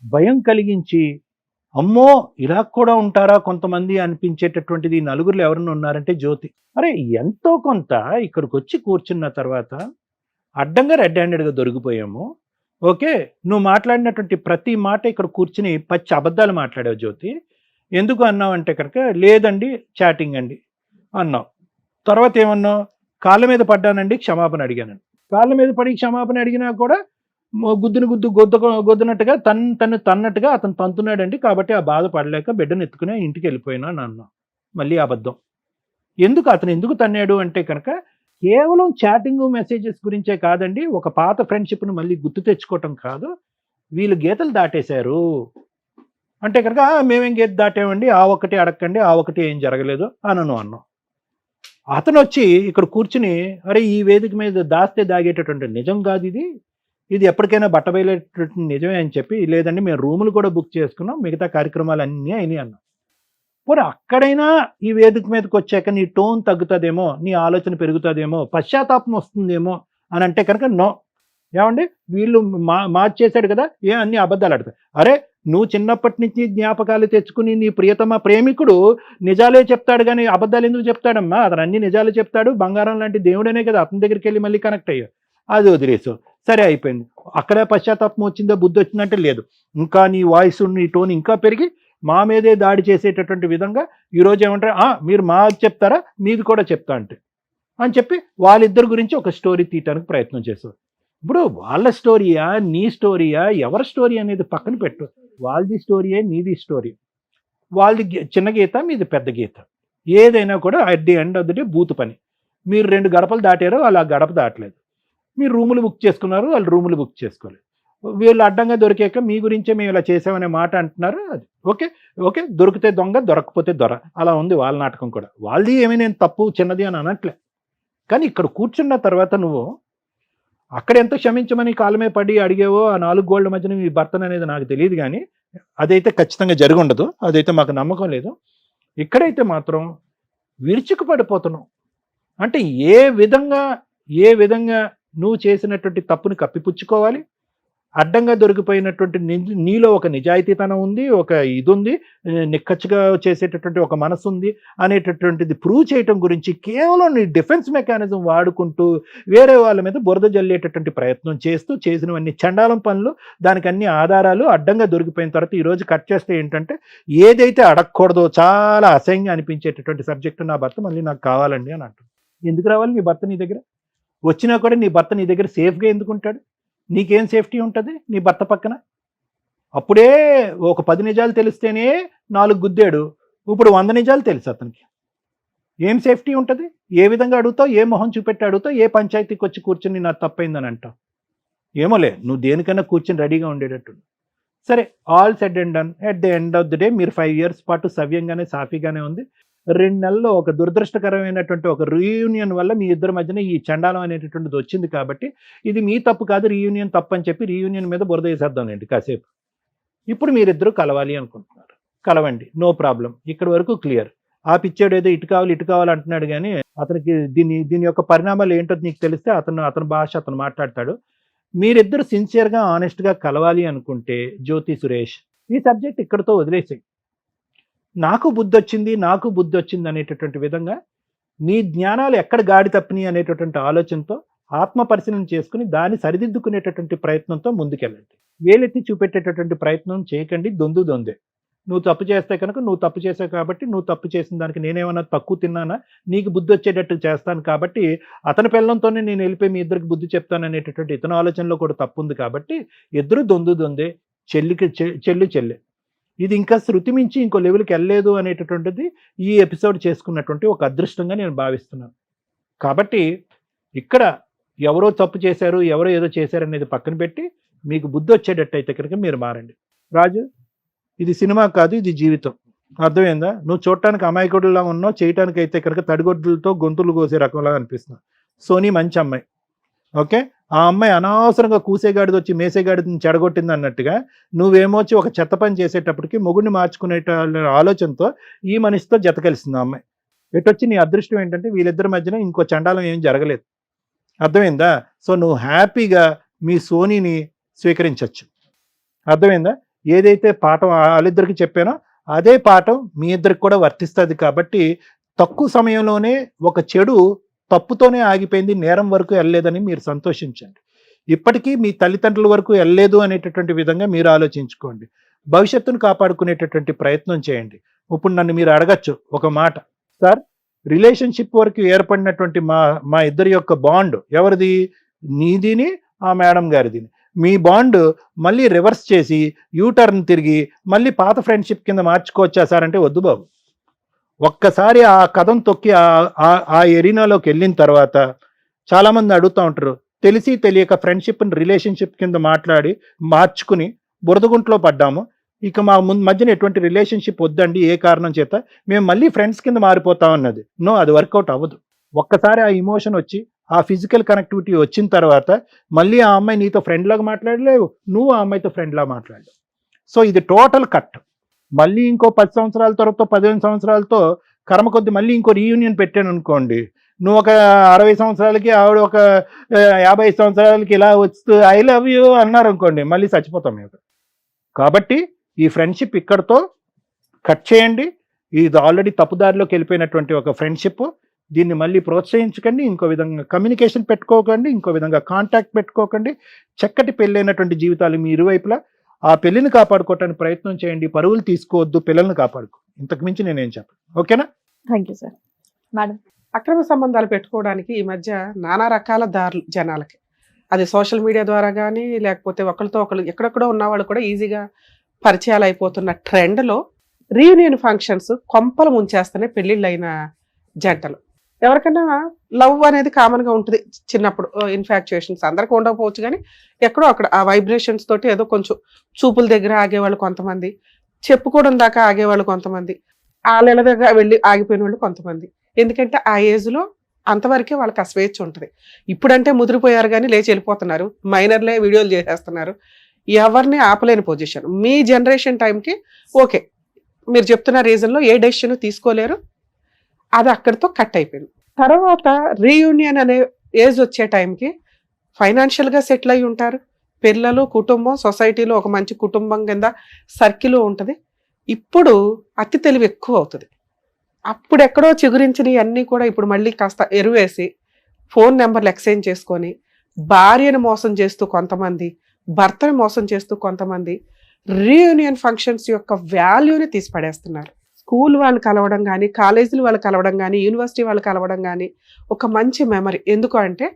భయం కలిగించి, అమ్మో ఇలా కూడా ఉంటారా కొంతమంది అనిపించేటటువంటిది నలుగురులో ఎవరన్నా ఉన్నారంటే జ్యోతి. అరే ఎంతో కొంత ఇక్కడికి వచ్చి కూర్చున్న తర్వాత అడ్డంగా రెడ్ హ్యాండెడ్గా దొరికిపోయాము. ఓకే, నువ్వు మాట్లాడినటువంటి ప్రతి మాట ఇక్కడ కూర్చుని పచ్చి అబద్ధాలు మాట్లాడావు జ్యోతి. ఎందుకు అన్నావు అంటే కనుక, లేదండి చాటింగ్ అండి అన్నావు. తర్వాత ఏమన్నావు? కాళ్ళ మీద పడ్డానండి, క్షమాపణ అడిగానండి. కాళ్ళ మీద పడి క్షమాపణ అడిగినా కూడా గొద్దునట్టుగా తన్నట్టుగా అతను తంతున్నాడండి, కాబట్టి ఆ బాధ పడలేక బిడ్డను ఎత్తుకుని ఇంటికి వెళ్ళిపోయినా అన్నా. మళ్ళీ అబద్ధం. అతను ఎందుకు తన్నాడు అంటే కనుక కేవలం చాటింగ్ మెసేజెస్ గురించే కాదండి, ఒక పాత ఫ్రెండ్షిప్ను మళ్ళీ గుర్తు తెచ్చుకోవటం కాదు, వీళ్ళు గీతలు దాటేశారు అంటే కనుక మేమేం గీత దాటామండి, ఆ ఒక్కటి అడగండి, ఆ ఒకటి ఏం జరగలేదు అన్నాం. అతను వచ్చి ఇక్కడ కూర్చుని, అరే ఈ వేదిక మీద దాస్తే దాగేటటువంటి నిజం కాదు ఇది ఎప్పటికైనా బట్టబయలేటటువంటి నిజమే అని చెప్పి, లేదండి మేము రూములు కూడా బుక్ చేసుకున్నాం, మిగతా కార్యక్రమాలు అన్నీ అయినాయి అన్నాం. పోనీ అక్కడైనా ఈ వేదిక మీదకి వచ్చాక నీ టోన్ తగ్గుతుందేమో, నీ ఆలోచన పెరుగుతుందేమో, పశ్చాత్తాపం వస్తుందేమో అని అంటే కనుక నో. ఏమండి వీళ్ళు మార్చేశాడు కదా, అన్ని అబద్ధాలు ఆడతాయి. అరే నువ్వు చిన్నప్పటి నుంచి జ్ఞాపకాలు తెచ్చుకుని నీ ప్రియతమ ప్రేమికుడు నిజాలే చెప్తాడు కానీ అబద్ధాలు ఎందుకు చెప్తాడమ్మా? అతను అన్ని నిజాలు చెప్తాడు, బంగారం లాంటి దేవుడనే కదా, అతని దగ్గరికి వెళ్ళి మళ్ళీ కనెక్ట్ అయ్యావు. అది వదిలేసు, సరే అయిపోయింది. అక్కడే పశ్చాత్తాపం వచ్చిందో, బుద్ధి వచ్చిందంటే లేదు. ఇంకా నీ వాయిస్, నీ టోన్ ఇంకా పెరిగి మా మీదే దాడి చేసేటటువంటి విధంగా ఈరోజు ఏమంటారు, మీరు మాకు చెప్తారా, మీది కూడా చెప్తా అంటే అని చెప్పి వాళ్ళిద్దరి గురించి ఒక స్టోరీ తీయటానికి ప్రయత్నం చేశారు. ఇప్పుడు వాళ్ళ స్టోరీయా, నీ స్టోరీయా, ఎవరి స్టోరీ అనేది పక్కన పెట్టు. వాళ్ళది స్టోరీయే, నీది స్టోరీ. వాళ్ళది చిన్న గీత, మీది పెద్ద గీత. ఏదైనా కూడా at the end of the day బూతు పని. మీరు 2 గడపలు దాటారు, వాళ్ళు ఆ గడప దాటలేదు. మీరు రూములు బుక్ చేసుకున్నారు, వాళ్ళు రూములు బుక్ చేసుకోలేదు. వీళ్ళు అడ్డంగా దొరికాక మీ గురించే మేము ఇలా చేసామనే మాట అంటున్నారు. అది ఓకే, దొరికితే దొంగ, దొరకకపోతే దొర, అలా ఉంది వాళ్ళ నాటకం కూడా. వాళ్ళది ఏమీ నేను తప్పు చిన్నది అని అనట్లే. కానీ ఇక్కడ కూర్చున్న తర్వాత నువ్వు అక్కడ ఎంత క్షమించమని కాలమే పడి అడిగేవో ఆ 4 గోళ్ల మధ్యన మీ భర్తను అనేది నాకు తెలియదు, కానీ అదైతే ఖచ్చితంగా జరిగి ఉండదు, అదైతే మాకు నమ్మకం లేదు. ఇక్కడైతే మాత్రం విరుచుకు పడిపోతున్నావు. అంటే ఏ విధంగా నువ్వు చేసినటువంటి తప్పుని కప్పిపుచ్చుకోవాలి, అడ్డంగా దొరికిపోయినటువంటి నీలో ఒక నిజాయితీతనం ఉంది, ఒక ఇది ఉంది, నిక్కచ్చిగా చేసేటటువంటి ఒక మనసు ఉంది అనేటటువంటిది ప్రూవ్ చేయటం గురించి కేవలం నీ డిఫెన్స్ మెకానిజం వాడుకుంటూ వేరే వాళ్ళ మీద బురద జల్లేటటువంటి ప్రయత్నం చేస్తూ చేసినవన్నీ చండాలం పనులు, దానికి అన్ని ఆధారాలు అడ్డంగా దొరికిపోయిన తర్వాత ఈరోజు కట్ చేస్తే ఏంటంటే ఏదైతే అడగకూడదో చాలా అసహ్యంగా అనిపించేటటువంటి సబ్జెక్టు, నా భర్త మళ్ళీ నాకు కావాలండి అని అంటుంది. ఎందుకు రావాలి నీ భర్త నీ దగ్గర? వచ్చినా కూడా నీ భర్త నీ దగ్గర సేఫ్గా ఎందుకు ఉంటాడు? నీకేం సేఫ్టీ ఉంటుంది నీ భర్త పక్కన? అప్పుడే ఒక 10 నిజాలు తెలిస్తేనే 4 గుద్దాడు, ఇప్పుడు 100 నిజాలు తెలుసు అతనికి. ఏం సేఫ్టీ ఉంటుంది? ఏ విధంగా అడుగుతావు? ఏ మొహం చూపెట్టి అడుగుతావు? ఏ పంచాయతీకి వచ్చి కూర్చొని నాకు తప్పైందని అంటావు? ఏమోలే, నువ్వు దేనికైనా కూర్చొని రెడీగా ఉండేటట్టు. సరే, all said and done. At the end of the day మీరు 5 years పాటు సవ్యంగానే సాఫీగానే ఉంది. 2 నెలల్లో ఒక దురదృష్టకరమైనటువంటి ఒక రీయూనియన్ వల్ల మీ ఇద్దరి మధ్యన ఈ చండాలం అనేటటువంటిది వచ్చింది. కాబట్టి ఇది మీ తప్పు కాదు, రీయూనియన్ తప్పు అని చెప్పి రీయూనియన్ మీద బురద వేసేద్దాంలేండి కాసేపు. ఇప్పుడు మీరిద్దరూ కలవాలి అనుకుంటున్నారు, కలవండి, నో ప్రాబ్లం. ఇక్కడ వరకు క్లియర్. ఆ పిచ్చాడు ఏదో ఇటు కావాలి అంటున్నాడు, కానీ అతనికి దీని యొక్క పరిణామాలు ఏంటో నీకు తెలిస్తే అతని భాష అతను మాట్లాడతాడు. మీరిద్దరు సిన్సియర్గా ఆనెస్ట్గా కలవాలి అనుకుంటే జ్యోతి సురేష్ ఈ సబ్జెక్ట్ ఇక్కడితో వదిలేసాయి. నాకు బుద్ధి వచ్చింది అనేటటువంటి విధంగా మీ జ్ఞానాలు ఎక్కడ గాడి తప్పినాయి అనేటటువంటి ఆలోచనతో ఆత్మ పరిశీలన చేసుకుని దాన్ని సరిదిద్దుకునేటటువంటి ప్రయత్నంతో ముందుకెళ్ళండి. వేలెత్తి చూపెట్టేటటువంటి ప్రయత్నం చేయకండి. దొందే. నువ్వు తప్పు చేస్తే కనుక నువ్వు తప్పు చేసావు కాబట్టి, నువ్వు తప్పు చేసిన దానికి నేనేమన్నా తక్కువ తిన్నానా? నీకు బుద్ధి వచ్చేటట్టు చేస్తాను కాబట్టి అతని పిల్లలతోనే నేను వెళ్ళిపోయి మీ ఇద్దరికి బుద్ధి చెప్తాను అనేటటువంటి ఇతని ఆలోచనలో కూడా తప్పు ఉంది. కాబట్టి ఇద్దరు దొందే, చెల్లె. ఇది ఇంకా శృతి మించి ఇంకో లెవెల్కి వెళ్ళలేదు అనేటటువంటిది ఈ ఎపిసోడ్ చేసుకున్నటువంటి ఒక అదృష్టంగా నేను భావిస్తున్నాను. కాబట్టి ఇక్కడ ఎవరో తప్పు చేశారు, ఎవరో ఏదో చేశారు అనేది పక్కన పెట్టి మీకు బుద్ధి వచ్చేటట్టయితే కనుక మీరు మారండి. రాజు, ఇది సినిమా కాదు, ఇది జీవితం. అర్థమైందా? నువ్వు చూడటానికి అమాయకుడులా ఉన్నావు, చేయటానికి అయితే కనుక తడిగొడ్లతో గొంతులు కోసే రకంలా అనిపిస్తున్నావు. సోనీ మంచి అమ్మాయి, ఓకే. ఆ అమ్మాయి అనవసరంగా కూసేగాడిది వచ్చి మేసేగాడిని చెడగొట్టింది అన్నట్టుగా నువ్వేమో వచ్చి ఒక చెత్త పని చేసేటప్పటికి మొగుడిని మార్చుకునే ఆలోచనతో ఈ మనిషితో జత కలిసింది ఆ అమ్మాయి. ఎటొచ్చి నీ అదృష్టం ఏంటంటే వీళ్ళిద్దరి మధ్యన ఇంకో చండాలం ఏం జరగలేదు. అర్థమైందా? సో నువ్వు హ్యాపీగా మీ సోనీని స్వీకరించవచ్చు. అర్థమైందా? ఏదైతే పాఠం వాళ్ళిద్దరికి చెప్పానో అదే పాఠం మీ ఇద్దరికి కూడా వర్తిస్తుంది. కాబట్టి తక్కువ సమయంలోనే ఒక చెడు తప్పుతోనే ఆగిపోయింది, నేరం వరకు వెళ్ళలేదని మీరు సంతోషించండి. ఇప్పటికీ మీ తల్లిదండ్రుల వరకు వెళ్ళలేదు అనేటటువంటి విధంగా మీరు ఆలోచించుకోండి. భవిష్యత్తును కాపాడుకునేటటువంటి ప్రయత్నం చేయండి. ఇప్పుడు నన్ను మీరు అడగచ్చు ఒక మాట, సార్ రిలేషన్షిప్ వరకు ఏర్పడినటువంటి మా ఇద్దరి యొక్క బాండ్ ఎవరిది? నీదిని ఆ మేడం గారిదిని. మీ బాండ్ మళ్ళీ రివర్స్ చేసి యూటర్న్ తిరిగి మళ్ళీ పాత ఫ్రెండ్షిప్ కింద మార్చుకోవచ్చా సార్ అంటే వద్దు బాబు. ఒక్కసారి ఆ కథం తొక్కి ఆ ఎరీనాలోకి వెళ్ళిన తర్వాత చాలామంది అడుగుతూ ఉంటారు, తెలిసి తెలియక ఫ్రెండ్షిప్ని రిలేషన్షిప్ కింద మార్చుకుని బురదగుంట్లో పడ్డాము, ఇక మా మధ్యన ఎటువంటి రిలేషన్షిప్ వద్దండి ఏ కారణం చేత, మేము మళ్ళీ ఫ్రెండ్స్ కింద మారిపోతాం అన్నది. నో, అది వర్కౌట్ అవ్వదు. ఒక్కసారి ఆ ఇమోషన్ వచ్చి ఆ ఫిజికల్ కనెక్టివిటీ వచ్చిన తర్వాత మళ్ళీ ఆ అమ్మాయి నీతో ఫ్రెండ్ లాగా మాట్లాడలేవు, నువ్వు ఆ అమ్మాయితో ఫ్రెండ్ లాగా మాట్లాడలేవు. సో ఇది టోటల్ కట్. మళ్ళీ ఇంకో 10 సంవత్సరాల తర్వాత 15 సంవత్సరాలతో కర్మ కొద్ది మళ్ళీ ఇంకో రీయూనియన్ పెట్టాను అనుకోండి, నువ్వు ఒక 60 సంవత్సరాలకి ఆవిడ ఒక 50 సంవత్సరాలకి ఇలా వస్తూ ఐ లవ్ యూ అన్నారు అనుకోండి, మళ్ళీ చచ్చిపోతాం మేము. కాబట్టి ఈ ఫ్రెండ్షిప్ ఇక్కడతో కట్ చేయండి. ఇది ఆల్రెడీ తప్పుదారిలోకి వెళ్ళిపోయినటువంటి ఒక ఫ్రెండ్షిప్. దీన్ని మళ్ళీ ప్రోత్సహించకండి, ఇంకో విధంగా కమ్యూనికేషన్ పెట్టుకోకండి, ఇంకో విధంగా కాంటాక్ట్ పెట్టుకోకండి. చక్కటి పెళ్ళైనటువంటి జీవితాలు మీ ఇరువైపులా. ఆ పెళ్లిని కాపాడుకోవటానికి ప్రయత్నం చేయండి, పరువులు తీసుకోవద్దు, పిల్లల్ని కాపాడుకో. ఇంతకు మించి నేనేం చెప్పను. ఓకేనా? Thank you sir. మేడం, అక్రమ సంబంధాలు పెట్టుకోవడానికి ఈ మధ్య నానా రకాల దారులు జనాలకి, అది సోషల్ మీడియా ద్వారా కానీ లేకపోతే ఒకరితో ఒకరు ఎక్కడెక్కడో ఉన్నవాళ్ళు కూడా ఈజీగా పరిచయాలు అయిపోతున్న ట్రెండ్లో రీయూనియన్ ఫంక్షన్స్ కొంపలు ముంచేస్తేనే పెళ్ళిళ్ళు అయిన జంటలు. ఎవరికైనా లవ్ అనేది కామన్గా ఉంటుంది చిన్నప్పుడు, ఇన్ఫాక్చుయేషన్స్ అందరికీ ఉండకపోవచ్చు, కానీ ఎక్కడో అక్కడ ఆ వైబ్రేషన్స్ తోటి ఏదో కొంచెం చూపుల దగ్గర ఆగేవాళ్ళు కొంతమంది, చెప్పుకోవడం దాకా ఆగేవాళ్ళు కొంతమంది, ఆళ్ళ దగ్గర వెళ్ళి ఆగిపోయిన వాళ్ళు కొంతమంది. ఎందుకంటే ఆ ఏజ్లో అంతవరకే వాళ్ళకి ఆ స్వేచ్ఛ ఉంటుంది. ఇప్పుడంటే ముదిరిపోయారు కానీ లేచి వెళ్ళిపోతున్నారు, మైనర్లే వీడియోలు చేసేస్తున్నారు, ఎవరిని ఆపలేని పొజిషన్. మీ జనరేషన్ టైంకి ఓకే, మీరు చెప్తున్న రీజన్లో ఏ డెసిషన్ తీసుకోలేరు, అది అక్కడితో కట్ అయిపోయింది. తర్వాత రీయూనియన్ అనే ఏజ్ వచ్చే టైంకి ఫైనాన్షియల్గా సెటిల్ అయి ఉంటారు, పిల్లలు, కుటుంబం, సొసైటీలో ఒక మంచి కుటుంబం కింద సర్కిల్ ఉంటుంది. ఇప్పుడు అతి తెలివి ఎక్కువ అవుతుంది. అప్పుడు ఎక్కడో చిగురించినవి అన్నీ కూడా ఇప్పుడు మళ్ళీ కాస్త ఎరువేసి ఫోన్ నెంబర్లు ఎక్స్చేంజ్ చేసుకొని భార్యను మోసం చేస్తూ కొంతమంది, భర్తను మోసం చేస్తూ కొంతమంది రీయూనియన్ ఫంక్షన్స్ యొక్క వాల్యూని తీసి పడేస్తున్నారు. స్కూల్ వాళ్ళు కలవడం కానీ, కాలేజీలు వాళ్ళు కలవడం కానీ, యూనివర్సిటీ వాళ్ళు కలవడం కానీ ఒక మంచి మెమరీ. ఎందుకు అంటే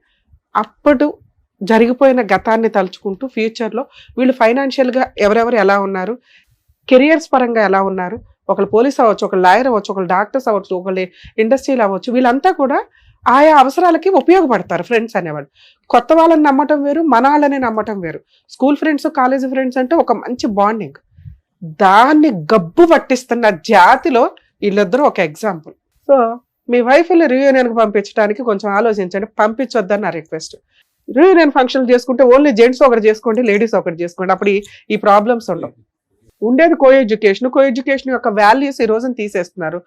అప్పుడు జరిగిపోయిన గతాన్ని తలుచుకుంటూ ఫ్యూచర్లో వీళ్ళు ఫైనాన్షియల్గా ఎవరెవరు ఎలా ఉన్నారు, కెరియర్స్ పరంగా ఎలా ఉన్నారు, ఒకళ్ళు పోలీస్ అవ్వచ్చు, ఒకళ్ళు లాయర్ అవ్వచ్చు, ఒకళ్ళు డాక్టర్స్ అవ్వచ్చు, ఒకళ్ళు ఇండస్ట్రీలో అవ్వచ్చు, వీళ్ళంతా కూడా ఆయా అవసరాలకి ఉపయోగపడతారు. ఫ్రెండ్స్ అనేవాళ్ళు కొత్త వాళ్ళని నమ్మటం వేరు, మన వాళ్ళని నమ్మటం వేరు. స్కూల్ ఫ్రెండ్స్, కాలేజీ ఫ్రెండ్స్ అంటే ఒక మంచి బాండింగ్. దాన్ని గబ్బు పట్టిస్తున్న జాతిలో వీళ్ళిద్దరూ ఒక ఎగ్జాంపుల్. సో మీ వైఫ్ని రీయూనియన్కి పంపించడానికి కొంచెం ఆలోచించండి. పంపించొద్దని నా రిక్వెస్ట్. రీయూనియన్ ఫంక్షన్ చేసుకుంటే ఓన్లీ జెంట్స్ ఒకటి చేసుకోండి, లేడీస్ ఒకటి చేసుకోండి. అప్పుడు ఈ ప్రాబ్లమ్స్ ఉండవు. ఉండేది కో ఎడ్యుకేషన్ యొక్క వాల్యూస్ ఈ రోజున తీసేస్తున్నారు.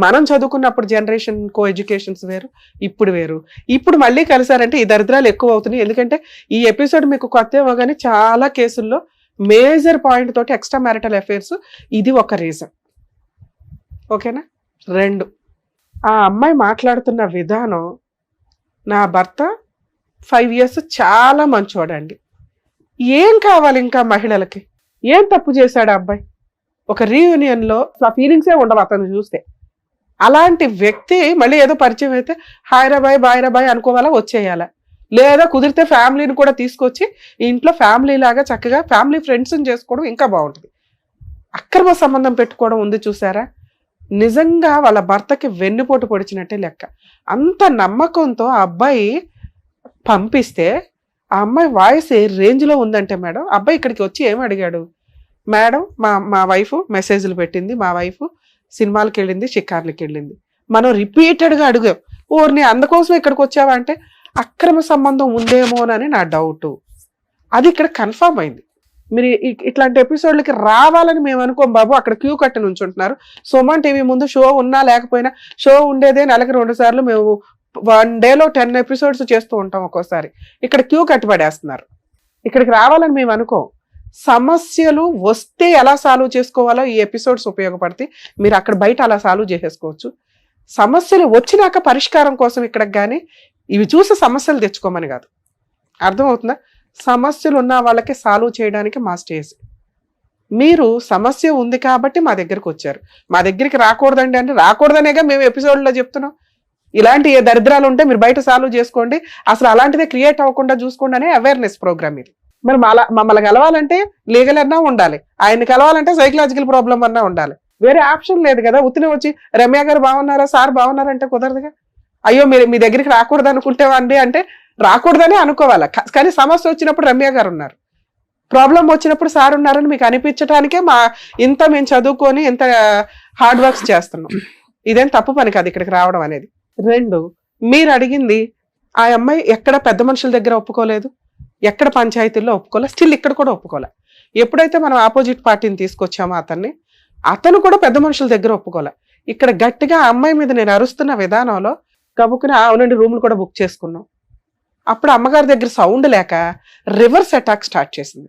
మనం చదువుకున్నప్పుడు జనరేషన్ కో ఎడ్యుకేషన్స్ వేరు, ఇప్పుడు వేరు. ఇప్పుడు మళ్ళీ కలిసారంటే ఈ దరిద్రాలు ఎక్కువ అవుతున్నాయి. ఎందుకంటే ఈ ఎపిసోడ్ మీకు కొత్త కానీ చాలా కేసుల్లో మేజర్ పాయింట్ తోటి ఎక్స్ట్రా మ్యారిటల్ అఫైర్స్, ఇది ఒక రీజన్. ఓకేనా? 2, ఆ అమ్మాయి మాట్లాడుతున్న విధానం, నా భర్త 5 years చాలా మంచోడండి, ఏం కావాలి ఇంకా మహిళలకి, ఏం తప్పు చేశాడు అబ్బాయి? ఒక రీయూనియన్లో ఆ ఫీలింగ్సే ఉండవు అతను చూస్తే. అలాంటి వ్యక్తి మళ్ళీ ఏదో పరిచయం అయితే హాయ్ రా బాయ్ అనుకోవాలా, వచ్చేయాలా? లేదా కుదిరితే ఫ్యామిలీని కూడా తీసుకొచ్చి ఇంట్లో ఫ్యామిలీ లాగా చక్కగా ఫ్యామిలీ ఫ్రెండ్స్ని చేసుకోవడం ఇంకా బాగుంటుంది. అక్రమ సంబంధం పెట్టుకోవడం ఉంది చూసారా, నిజంగా వాళ్ళ భర్తకి వెన్నుపోటు పొడిచినట్టే లెక్క. అంత నమ్మకంతో ఆ అబ్బాయి పంపిస్తే ఆ అమ్మాయి వాయిస్ ఏ రేంజ్లో ఉందంటే మేడం, అబ్బాయి ఇక్కడికి వచ్చి ఏమి అడిగాడు, మేడం మా వైఫ్ మెసేజ్లు పెట్టింది, మా వైఫ్ సినిమాలకు వెళ్ళింది, షికార్లకి వెళ్ళింది. మనం రిపీటెడ్గా అడిగాం, ఓర్ని అందుకోసం ఇక్కడికి వచ్చావా అంటే అక్రమ సంబంధం ఉందేమోనని నా డౌట్. అది ఇక్కడ కన్ఫర్మ్ అయింది. మీరు ఇట్లాంటి ఎపిసోడ్లకి రావాలని మేము అనుకోం బాబు. అక్కడ క్యూ కట్టి నుంచుంటున్నారు. సుమన్ టీవీ ముందు షో ఉన్నా లేకపోయినా, షో ఉండేదే నెలకి 2 సార్లు. మేము 1 dayలో 10 episodes చేస్తూ ఉంటాం ఒక్కోసారి. ఇక్కడ క్యూ కట్టిపడేస్తున్నారు. ఇక్కడికి రావాలని మేము అనుకోం. సమస్యలు వస్తే ఎలా సాల్వ్ చేసుకోవాలో ఈ ఎపిసోడ్స్ ఉపయోగపడతాయి. మీరు అక్కడ బయట అలా సాల్వ్ చేసేసుకోవచ్చు. సమస్యలు వచ్చినాక పరిష్కారం కోసం ఇక్కడికి కానీ ఇవి చూసి సమస్యలు తెచ్చుకోమని కాదు. అర్థమవుతుందా? సమస్యలు ఉన్న వాళ్ళకి సాల్వ్ చేయడానికి మా స్టేజ్. మీరు సమస్య ఉంది కాబట్టి మా దగ్గరకు వచ్చారు. మా దగ్గరికి రాకూడదండి అంటే రాకూడదనేగా మేము ఎపిసోడ్లో చెప్తున్నాం. ఇలాంటి ఏ దరిద్రాలు ఉంటే మీరు బయట సాల్వ్ చేసుకోండి, అసలు అలాంటిదే క్రియేట్ అవ్వకుండా చూసుకోండి అనే అవేర్నెస్ ప్రోగ్రామ్ ఇది. మరి మమ్మల్ని కలవాలంటే లీగల్ అన్నా ఉండాలి, ఆయన్ని కలవాలంటే సైకలాజికల్ ప్రాబ్లం అన్నా ఉండాలి. వేరే ఆప్షన్ లేదు కదా. ఉత్తినే వచ్చి రమ్య గారు బాగున్నారా, సార్ బాగున్నారంటే కుదరదుగా. అయ్యో మీరు మీ దగ్గరికి రాకూడదు అనుకుంటేవండి అంటే రాకూడదని అనుకోవాలా. కానీ సమస్య వచ్చినప్పుడు రమ్య గారు ఉన్నారు, ప్రాబ్లం వచ్చినప్పుడు సార్ ఉన్నారని మీకు అనిపించడానికే ఇంత మేము చదువుకొని ఇంత హార్డ్ వర్క్స్ చేస్తున్నాం. ఇదేం తప్పు పని కాదు ఇక్కడికి రావడం అనేది. 2, మీరు అడిగింది ఆ అమ్మాయి ఎక్కడ పెద్ద మనుషుల దగ్గర ఒప్పుకోలేదు, ఎక్కడ పంచాయతీల్లో ఒప్పుకోలే, స్టిల్ ఇక్కడ కూడా ఒప్పుకోలే. ఎప్పుడైతే మనం ఆపోజిట్ పార్టీని తీసుకొచ్చామో అతను కూడా పెద్ద మనుషుల దగ్గర ఒప్పుకోలే. ఇక్కడ గట్టిగా ఆ అమ్మాయి మీద నేను అరుస్తున్న విధానంలో కబుక్కుని అవునండి రూములు కూడా బుక్ చేసుకున్నాం. అప్పుడు అమ్మగారి దగ్గర సౌండ్ లేక రివర్స్ అటాక్ స్టార్ట్ చేసింది.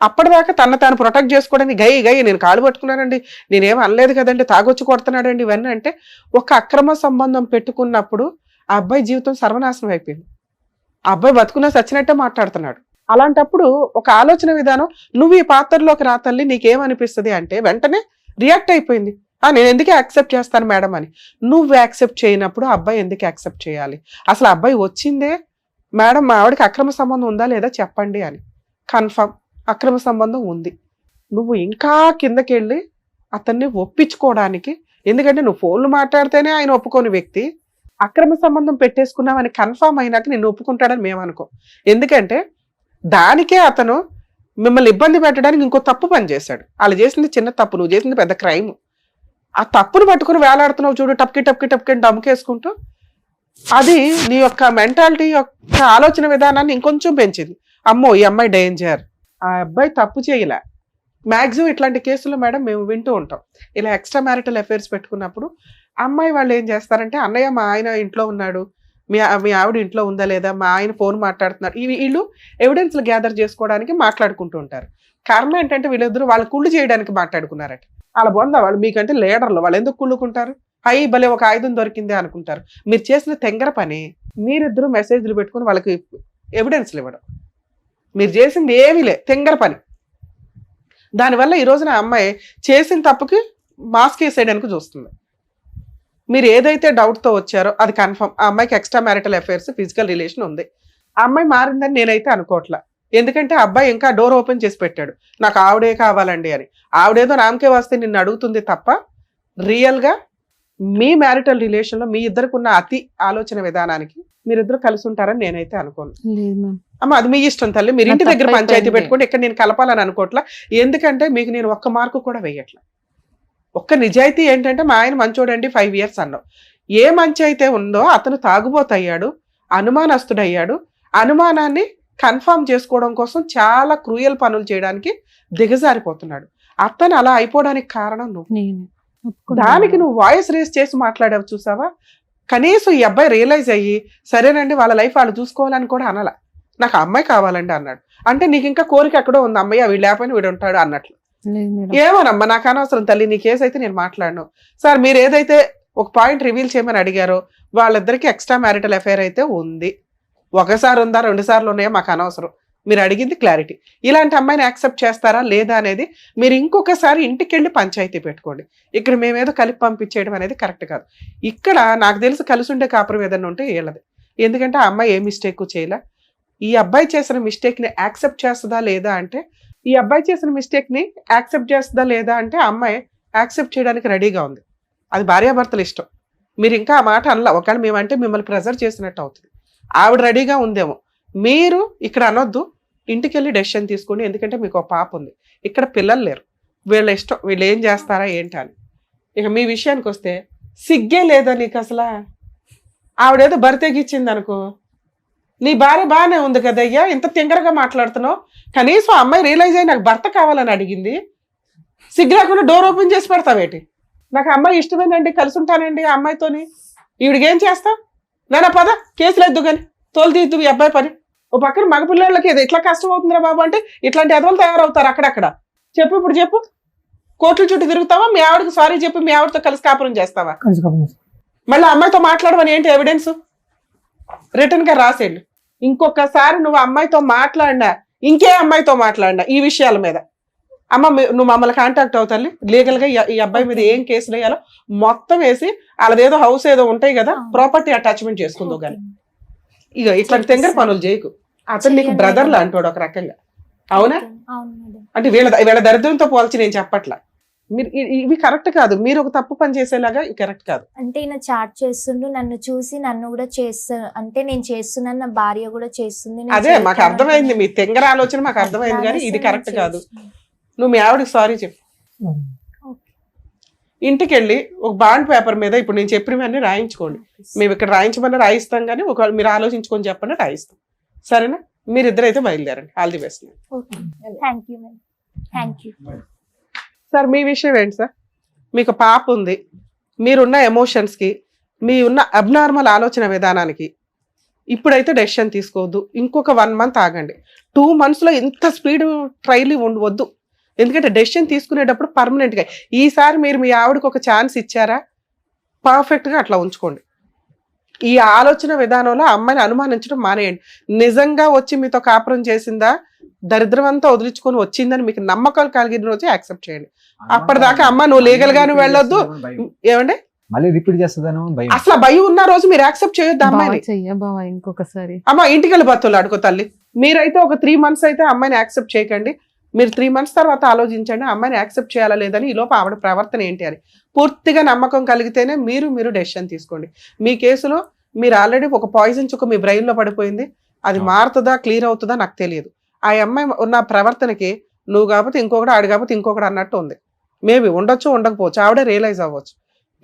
అప్పటిదాకా తాను ప్రొటెక్ట్ చేసుకోవడానికి గై నేను కాలు పట్టుకున్నానండి, నేనేం అనలేదు కదండి, తాగొచ్చి కొడుతున్నాడండి ఇవన్నీ అంటే, ఒక అక్రమ సంబంధం పెట్టుకున్నప్పుడు ఆ అబ్బాయి జీవితం సర్వనాశనం అయిపోయింది. ఆ అబ్బాయి బతుకున్నా చచ్చినట్టే మాట్లాడుతున్నాడు. అలాంటప్పుడు ఒక ఆలోచన విధానం, నువ్వు ఈ పాత్రలోకి రా తల్లి నీకేమనిపిస్తుంది అంటే వెంటనే రియాక్ట్ అయిపోయింది. నేను ఎందుకే యాక్సెప్ట్ చేస్తాను మేడం అని. నువ్వు యాక్సెప్ట్ చేయనప్పుడు అబ్బాయి ఎందుకు యాక్సెప్ట్ చేయాలి? అసలు అబ్బాయి వచ్చిందే మేడం మా ఆవిడకి అక్రమ సంబంధం ఉందా లేదా చెప్పండి అని. కన్ఫర్మ్ అక్రమ సంబంధం ఉంది. నువ్వు ఇంకా కిందకి వెళ్ళి అతన్ని ఒప్పించుకోవడానికి, ఎందుకంటే నువ్వు ఫోన్లు మాట్లాడితేనే ఆయన ఒప్పుకోని వ్యక్తి, అక్రమ సంబంధం పెట్టేసుకున్నావని కన్ఫర్మ్ అయినాక నిన్ను ఒప్పుకుంటాడని మేము అనుకో. ఎందుకంటే దానికే అతను మిమ్మల్ని ఇబ్బంది పెట్టడానికి ఇంకో తప్పు పని చేశాడు. వాళ్ళు చేసింది చిన్న తప్పు, నువ్వు చేసింది పెద్ద క్రైమ్. ఆ తప్పును పట్టుకుని వేలాడుతున్నావు చూడు, టప్కి డమ్కేసుకుంటూ. అది నీ యొక్క మెంటాలిటీ యొక్క ఆలోచన విధానాన్ని ఇంకొంచెం పెంచింది. అమ్మో ఈ అమ్మాయి డేంజర్, ఆ అబ్బాయి తప్పు చేయలే. మ్యాక్సిమం ఇట్లాంటి కేసులు మేడం మేము వింటూ ఉంటాం. ఇలా ఎక్స్ట్రా మ్యారిటల్ అఫైర్స్ పెట్టుకున్నప్పుడు అమ్మాయి వాళ్ళు ఏం చేస్తారంటే, అన్నయ్య మా ఆయన ఇంట్లో ఉన్నాడు, మీ ఆవిడ ఇంట్లో ఉందా లేదా, మా ఆయన ఫోన్ మాట్లాడుతున్నారు, వీళ్ళు ఎవిడెన్స్లు గ్యాదర్ చేసుకోవడానికి మాట్లాడుకుంటూ ఉంటారు. కారణం ఏంటంటే వీళ్ళిద్దరూ వాళ్ళ కుళ్ళు చేయడానికి మాట్లాడుకున్నారట. వాళ్ళ బొంద వాళ్ళు మీకంటే లీడర్లు, వాళ్ళు ఎందుకు కుళ్ళుకుంటారు? భలే ఒక ఆయుధం దొరికిందే అనుకుంటారు. మీరు చేసిన తెంగర పని, మీరిద్దరూ మెసేజ్లు పెట్టుకుని వాళ్ళకి ఎవిడెన్స్లు ఇవ్వడం, మీరు చేసింది ఏమీ లే, తెంగర పని. దానివల్ల ఈ రోజున అమ్మాయి చేసిన తప్పుకి మాస్క్ వేసేయడానికి చూస్తుంది. మీరు ఏదైతే డౌట్తో వచ్చారో అది కన్ఫర్మ్. ఆ అమ్మాయికి extra marital affairs, physical relation ఉంది. ఆ అమ్మాయి మారిందని నేనైతే అనుకోవట్లా. ఎందుకంటే అబ్బాయి ఇంకా డోర్ ఓపెన్ చేసి పెట్టాడు, నాకు ఆవిడే కావాలండి అని. ఆవిడేదో నామకే వస్తే నిన్ను అడుగుతుంది తప్ప రియల్గా మీ మ్యారిటల్ రిలేషన్లో మీ ఇద్దరికి ఉన్న అతి ఆలోచన విధానానికి మీరిద్దరు కలిసి ఉంటారని నేనైతే అనుకోను. లేదు మ్యామ్. అమ్మ అది మీ ఇష్టం తల్లి, మీరు ఇంటి నాకు దగ్గర పంచాయతీ తప్పైపోయింది. పెట్టుకోండి, ఇక్కడ నేను కలపాలని అనుకోవట్లా. ఎందుకంటే మీకు నేను ఒక్క మార్కు కూడా వేయట్లా. ఒక్క నిజాయితీ ఏంటంటే మా ఆయన మంచోడండి 5 years అన్నావు. ఏ మంచి అయితే ఉందో అతను తాగుబోతయ్యాడు, అనుమానస్తుడయ్యాడు. అనుమానాన్ని కన్ఫర్మ్ చేసుకోవడం కోసం చాలా క్రూయల్ పనులు చేయడానికి దిగజారిపోతున్నాడు. అతను అలా అయిపోవడానికి కారణం నువ్వు. నేను ఒప్పుకున్నాను. దానికి నువ్వు వాయిస్ రేస్ చేసి మాట్లాడావు చూసావా. కనీసం ఈ అబ్బాయి రియలైజ్ అయ్యి సరేనండి వాళ్ళ లైఫ్ వాళ్ళు చూసుకోవాలని కూడా అనలా. నాకు ఆ అమ్మాయి కావాలండి అన్నాడు. అంటే నీకు ఇంకా కోరిక ఎక్కడో ఉంది, అమ్మాయి వీడు లేకపోయినా వీడు ఉంటాడు అన్నట్లు. లేదు మేడం. ఏమోనమ్మా నాకు అనవసరం తల్లి, నీ కేసు అయితే నేను మాట్లాడను. సార్ మీరు ఏదైతే ఒక పాయింట్ రివీల్ చేయమని అడిగారో వాళ్ళిద్దరికి ఎక్స్ట్రా మ్యారిటల్ అఫైర్ అయితే ఉంది. ఒకసారి ఉందా 2 సార్లు ఉన్నాయో మాకు అనవసరం. మీరు అడిగింది క్లారిటీ. ఇలాంటి అమ్మాయిని యాక్సెప్ట్ చేస్తారా లేదా అనేది మీరు ఇంకొకసారి ఇంటికి వెళ్ళి పంచాయతీ పెట్టుకోండి. ఇక్కడ మేమేదో కలిపి పంపించేయడం అనేది కరెక్ట్ కాదు. ఇక్కడ నాకు తెలిసి కలిసి ఉండే కాపురం ఏదైనా ఉంటే వీళ్ళది. ఎందుకంటే ఆ అమ్మాయి ఏ మిస్టేక్ చేయలే. ఈ అబ్బాయి చేసిన మిస్టేక్ని యాక్సెప్ట్ చేస్తుందా లేదా అంటే ఆ అమ్మాయి యాక్సెప్ట్ చేయడానికి రెడీగా ఉంది. అది భార్యాభర్తల ఇష్టం. మీరు ఇంకా ఆ మాట అనలా. ఒకవేళ మేమంటే మిమ్మల్ని ప్రెజర్ చేసినట్టు అవుతుంది. ఆవిడ రెడీగా ఉందేమో. మీరు ఇక్కడ అనొద్దు, ఇంటికి వెళ్ళి డెసిషన్ తీసుకోండి. ఎందుకంటే మీకు ఒక పాప ఉంది, ఇక్కడ పిల్లలు లేరు. వీళ్ళ ఇష్టం, వీళ్ళు ఏం చేస్తారా ఏంటి అని. ఇక మీ విషయానికి వస్తే సిగ్గే లేదా నీకు అసలు? ఆవిడేదో బరితెగిచ్చింది అనుకో, నీ భార్య బాగానే ఉంది కదయ్యా, ఇంత తింగరగా మాట్లాడుతున్నావు. కనీసం అమ్మాయి రియలైజ్ అయ్యి నాకు భర్త కావాలని అడిగింది, సిగ్గు లేకుండా డోర్ ఓపెన్ చేసి పెడతావేటి? నాకు అమ్మాయి ఇష్టమేనండి, కలిసి ఉంటానండి ఆ అమ్మాయితోని. ఈవిడికి ఏం చేస్తావు? నానా పద కేసులు ఎద్దు కానీ తోలు తీద్దు ఈ అబ్బాయి పని. ఓ పక్కన మగపిల్లలకి ఇది ఇట్లా కష్టం అవుతుందిరా బాబు అంటే ఇట్లాంటి ఎదవలు తయారవుతారు అక్కడక్కడ. చెప్పు ఇప్పుడు చెప్పు, కోర్టుల చుట్టూ తిరుగుతావా? మీ ఆవిడకి సారీ చెప్పి మీ ఆవిడతో కలిసి కాపురం చేస్తావా? కలిసి కబుర్లు చేస్తాం. మళ్ళీ అమ్మాయితో మాట్లాడమని ఏంటి ఎవిడెన్స్? రిటర్న్ గా రాసేళ్ళు. ఇంకొకసారి నువ్వు అమ్మాయితో మాట్లాడినా, ఇంకే అమ్మాయితో మాట్లాడినా ఈ విషయాల మీద, అమ్మ నువ్వు మమ్మల్ని కాంటాక్ట్ అవుతాలి. లీగల్ గా ఈ అబ్బాయి మీద ఏం కేసులు వేయాలో మొత్తం వేసి వాళ్ళదేదో హౌస్ ఏదో ఉంటాయి కదా, ప్రాపర్టీ అటాచ్మెంట్ చేసుకుందో కానీ. ఇక ఇట్లాంటి తెంగర పనులు చేయకు. అతను నీకు బ్రదర్ లా అంటాడు ఒక రకంగా. అవునా? అవును మేడం. అంటే వీళ్ళ దరిద్రంతో పోల్చి నేను చెప్పట్లా. మీరు ఇవి కరెక్ట్ కాదు. మీరు ఒక తప్పు పని చేసేలాగా కరెక్ట్ కాదు. అంటే ఈయన చాట్ చేస్తుండు, నన్ను చూసి నన్ను కూడా చేస్తా, అంటే నేను చేస్తున్నాను, నా భార్య కూడా చేస్తుంది. నేను అదే మాకు చేస్తాను అర్థమైంది, అంటే మీ తెంగర ఆలోచన మాకు అర్థమైంది, కానీ ఇది అట్లానే కరెక్ట్ కాదు. చేస్తున్నాను. నువ్వు మీ ఆవిడకి సారీ చెప్పు. ఇంటికి వెళ్ళి ఒక బాండ్ పేపర్ మీద ఇప్పుడు నేను చెప్పినవన్నీ రాయించుకోండి. మేము ఇక్కడ రాయించమన్నా రాయిస్తాం, కానీ ఒకవేళ మీరు ఆలోచించుకొని చెప్పండి రాయిస్తాం. సరేనా? మీరిద్దరైతే బయలుదేరండి. All the best. Okay. Thank you madam. Thank you. Sir మీ విషయం ఏంటి సార్? మీకు పాప ఉంది, మీరున్న ఎమోషన్స్కి, మీ ఉన్న అబ్నార్మల్ ఆలోచన విధానానికి ఇప్పుడైతే డెసిషన్ తీసుకోవద్దు. ఇంకొక 1 month ఆగండి. 2 monthsలో ఇంత స్పీడ్ ట్రైల్ వద్దు. ఎందుకంటే డెసిషన్ తీసుకునేటప్పుడు పర్మనెంట్గా ఈసారి మీరు మీ ఆవిడకి ఒక ఛాన్స్ ఇచ్చారా, పర్ఫెక్ట్గా అట్లా ఉంచుకోండి. ఈ ఆలోచన విధానంలో అమ్మాయిని అనుమానించడం మానేయండి. నిజంగా వచ్చి మీతో కాపురం చేసిందా, దరిద్రం అంతా వదిలించుకొని వచ్చిందని మీకు నమ్మకాలు కలిగిన రోజే యాక్సెప్ట్ చేయండి. అప్పటిదాకా అమ్మ నువ్వు లీగల్ గాను వెళ్ళొద్దు. ఏమండి మళ్ళీ రిపీట్ చేస్తుందేమో భయం. అసలు భయం ఉన్న రోజు మీరు యాక్సెప్ట్ చేయొద్దు అమ్మాయిని. చెయ్య బావా ఇంకొకసారి. అమ్మ ఇంటికి వెళ్ళి బతులు అడుకో తల్లి. మీరైతే ఒక 3 months అయితే అమ్మాయిని యాక్సెప్ట్ చేయకండి. మీరు 3 months తర్వాత ఆలోచించండి అమ్మాయిని యాక్సెప్ట్ చేయాలా లేదని. ఈ లోపు ఆవిడ ప్రవర్తన ఏంటి అని పూర్తిగా నమ్మకం కలిగితేనే మీరు డెసిషన్ తీసుకోండి. మీ కేసులో మీరు ఆల్రెడీ ఒక పాయిజన్ చుక్క మీ బ్రెయిన్ లో పడిపోయింది. అది మారుతుందా క్లియర్ అవుతుందా నాకు తెలియదు. ఆ అమ్మాయి ఉన్న ప్రవర్తనకి నువ్వు కాకపోతే ఇంకొకటి, ఆడు కాకపోతే ఇంకొకటి అన్నట్టు ఉంది. మేబీ ఉండొచ్చు ఉండకపోవచ్చు, ఆవిడే రియలైజ్ అవ్వచ్చు.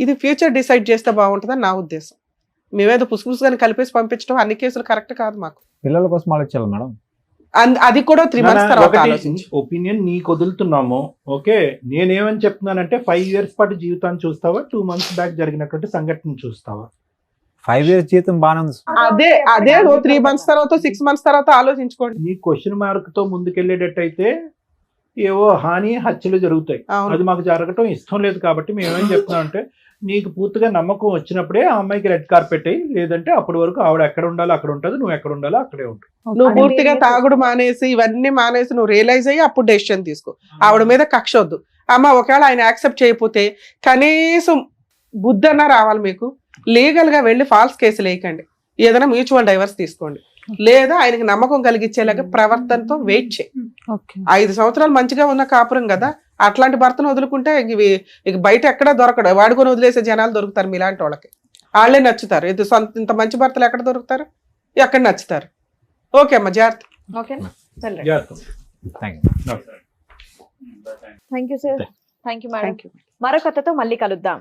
ఇది ఫ్యూచర్ డిసైడ్ చేస్తే బాగుంటుందని నా ఉద్దేశం. మేమేదో పుసుపుసుగాని కలిపేసి పంపించడం అన్ని కేసులు కరెక్ట్ కాదు. మాకు పిల్లల కోసం ఆలోచించాలి మేడం. అది కూడా 3 months తర్వాత ఆలోచించి ఒపీనియన్ నీకు వదులుతున్నాము. ఓకే, నేనేమని చెప్తున్నానంటే 5 years పాటు జీవితాన్ని చూస్తావా, 2 months బ్యాక్ జరిగినటువంటి సంఘటన చూస్తావా? 5 years జీతం బాగానే ఉంది. అదే 3 months తర్వాత 6 months తర్వాత ఆలోచించుకోండి. నీ క్వశ్చన్ మార్క్ తో ముందుకెళ్ళేటట్టయితే ఏవో హాని హత్యలు జరుగుతాయి. అది మాకు జరగటం ఇష్టం లేదు. కాబట్టి మేమేం చెప్తున్నాం అంటే నీకు పూర్తిగా నమ్మకం వచ్చినప్పుడే ఆ అమ్మాయికి రెడ్ కార్పెట్ అయ్యి, లేదంటే అప్పటి వరకు ఆవిడ ఎక్కడ ఉండాలో అక్కడ ఉంటుంది, నువ్వు ఎక్కడ ఉండాలో అక్కడే ఉంటుంది. నువ్వు పూర్తిగా తాగుడు మానేసి ఇవన్నీ మానేసి నువ్వు రియలైజ్ అయ్యి అప్పుడు డెసిషన్ తీసుకో. ఆవిడ మీద కక్ష వద్దు. అమ్మ ఒకవేళ ఆయన యాక్సెప్ట్ చేయకపోతే కనీసం బుద్ధి అన్నా రావాలి మీకు. లీగల్ గా వెళ్ళి ఫాల్స్ కేసులు వేయకండి. ఏదైనా మ్యూచువల్ డైవర్స్ తీసుకోండి. లేదా ఆయనకి నమ్మకం కలిగించేలాగా ప్రవర్తనతో వెయిట్ చేయి. ఓకే 5 సంవత్సరాలు మంచిగా ఉన్న కాపురం కదా, అట్లాంటి భర్తను వదులుకుంటే ఇక బయట ఎక్కడా దొరకడు. వాడుకొని వదిలేసే జనాలు దొరుకుతారు మీలాంటి వాళ్ళకి. వాళ్ళే నచ్చుతారు. ఇంత మంచి భర్తలు ఎక్కడ దొరుకుతారు, ఎక్కడ నచ్చుతారు. ఓకే అమ్మా, జాగ్రత్త. ఓకేనా, వెళ్ళండి. Thank you. Thank you sir. Thank you madam. Thank you. మరో కథతో మళ్ళీ కలుద్దాం.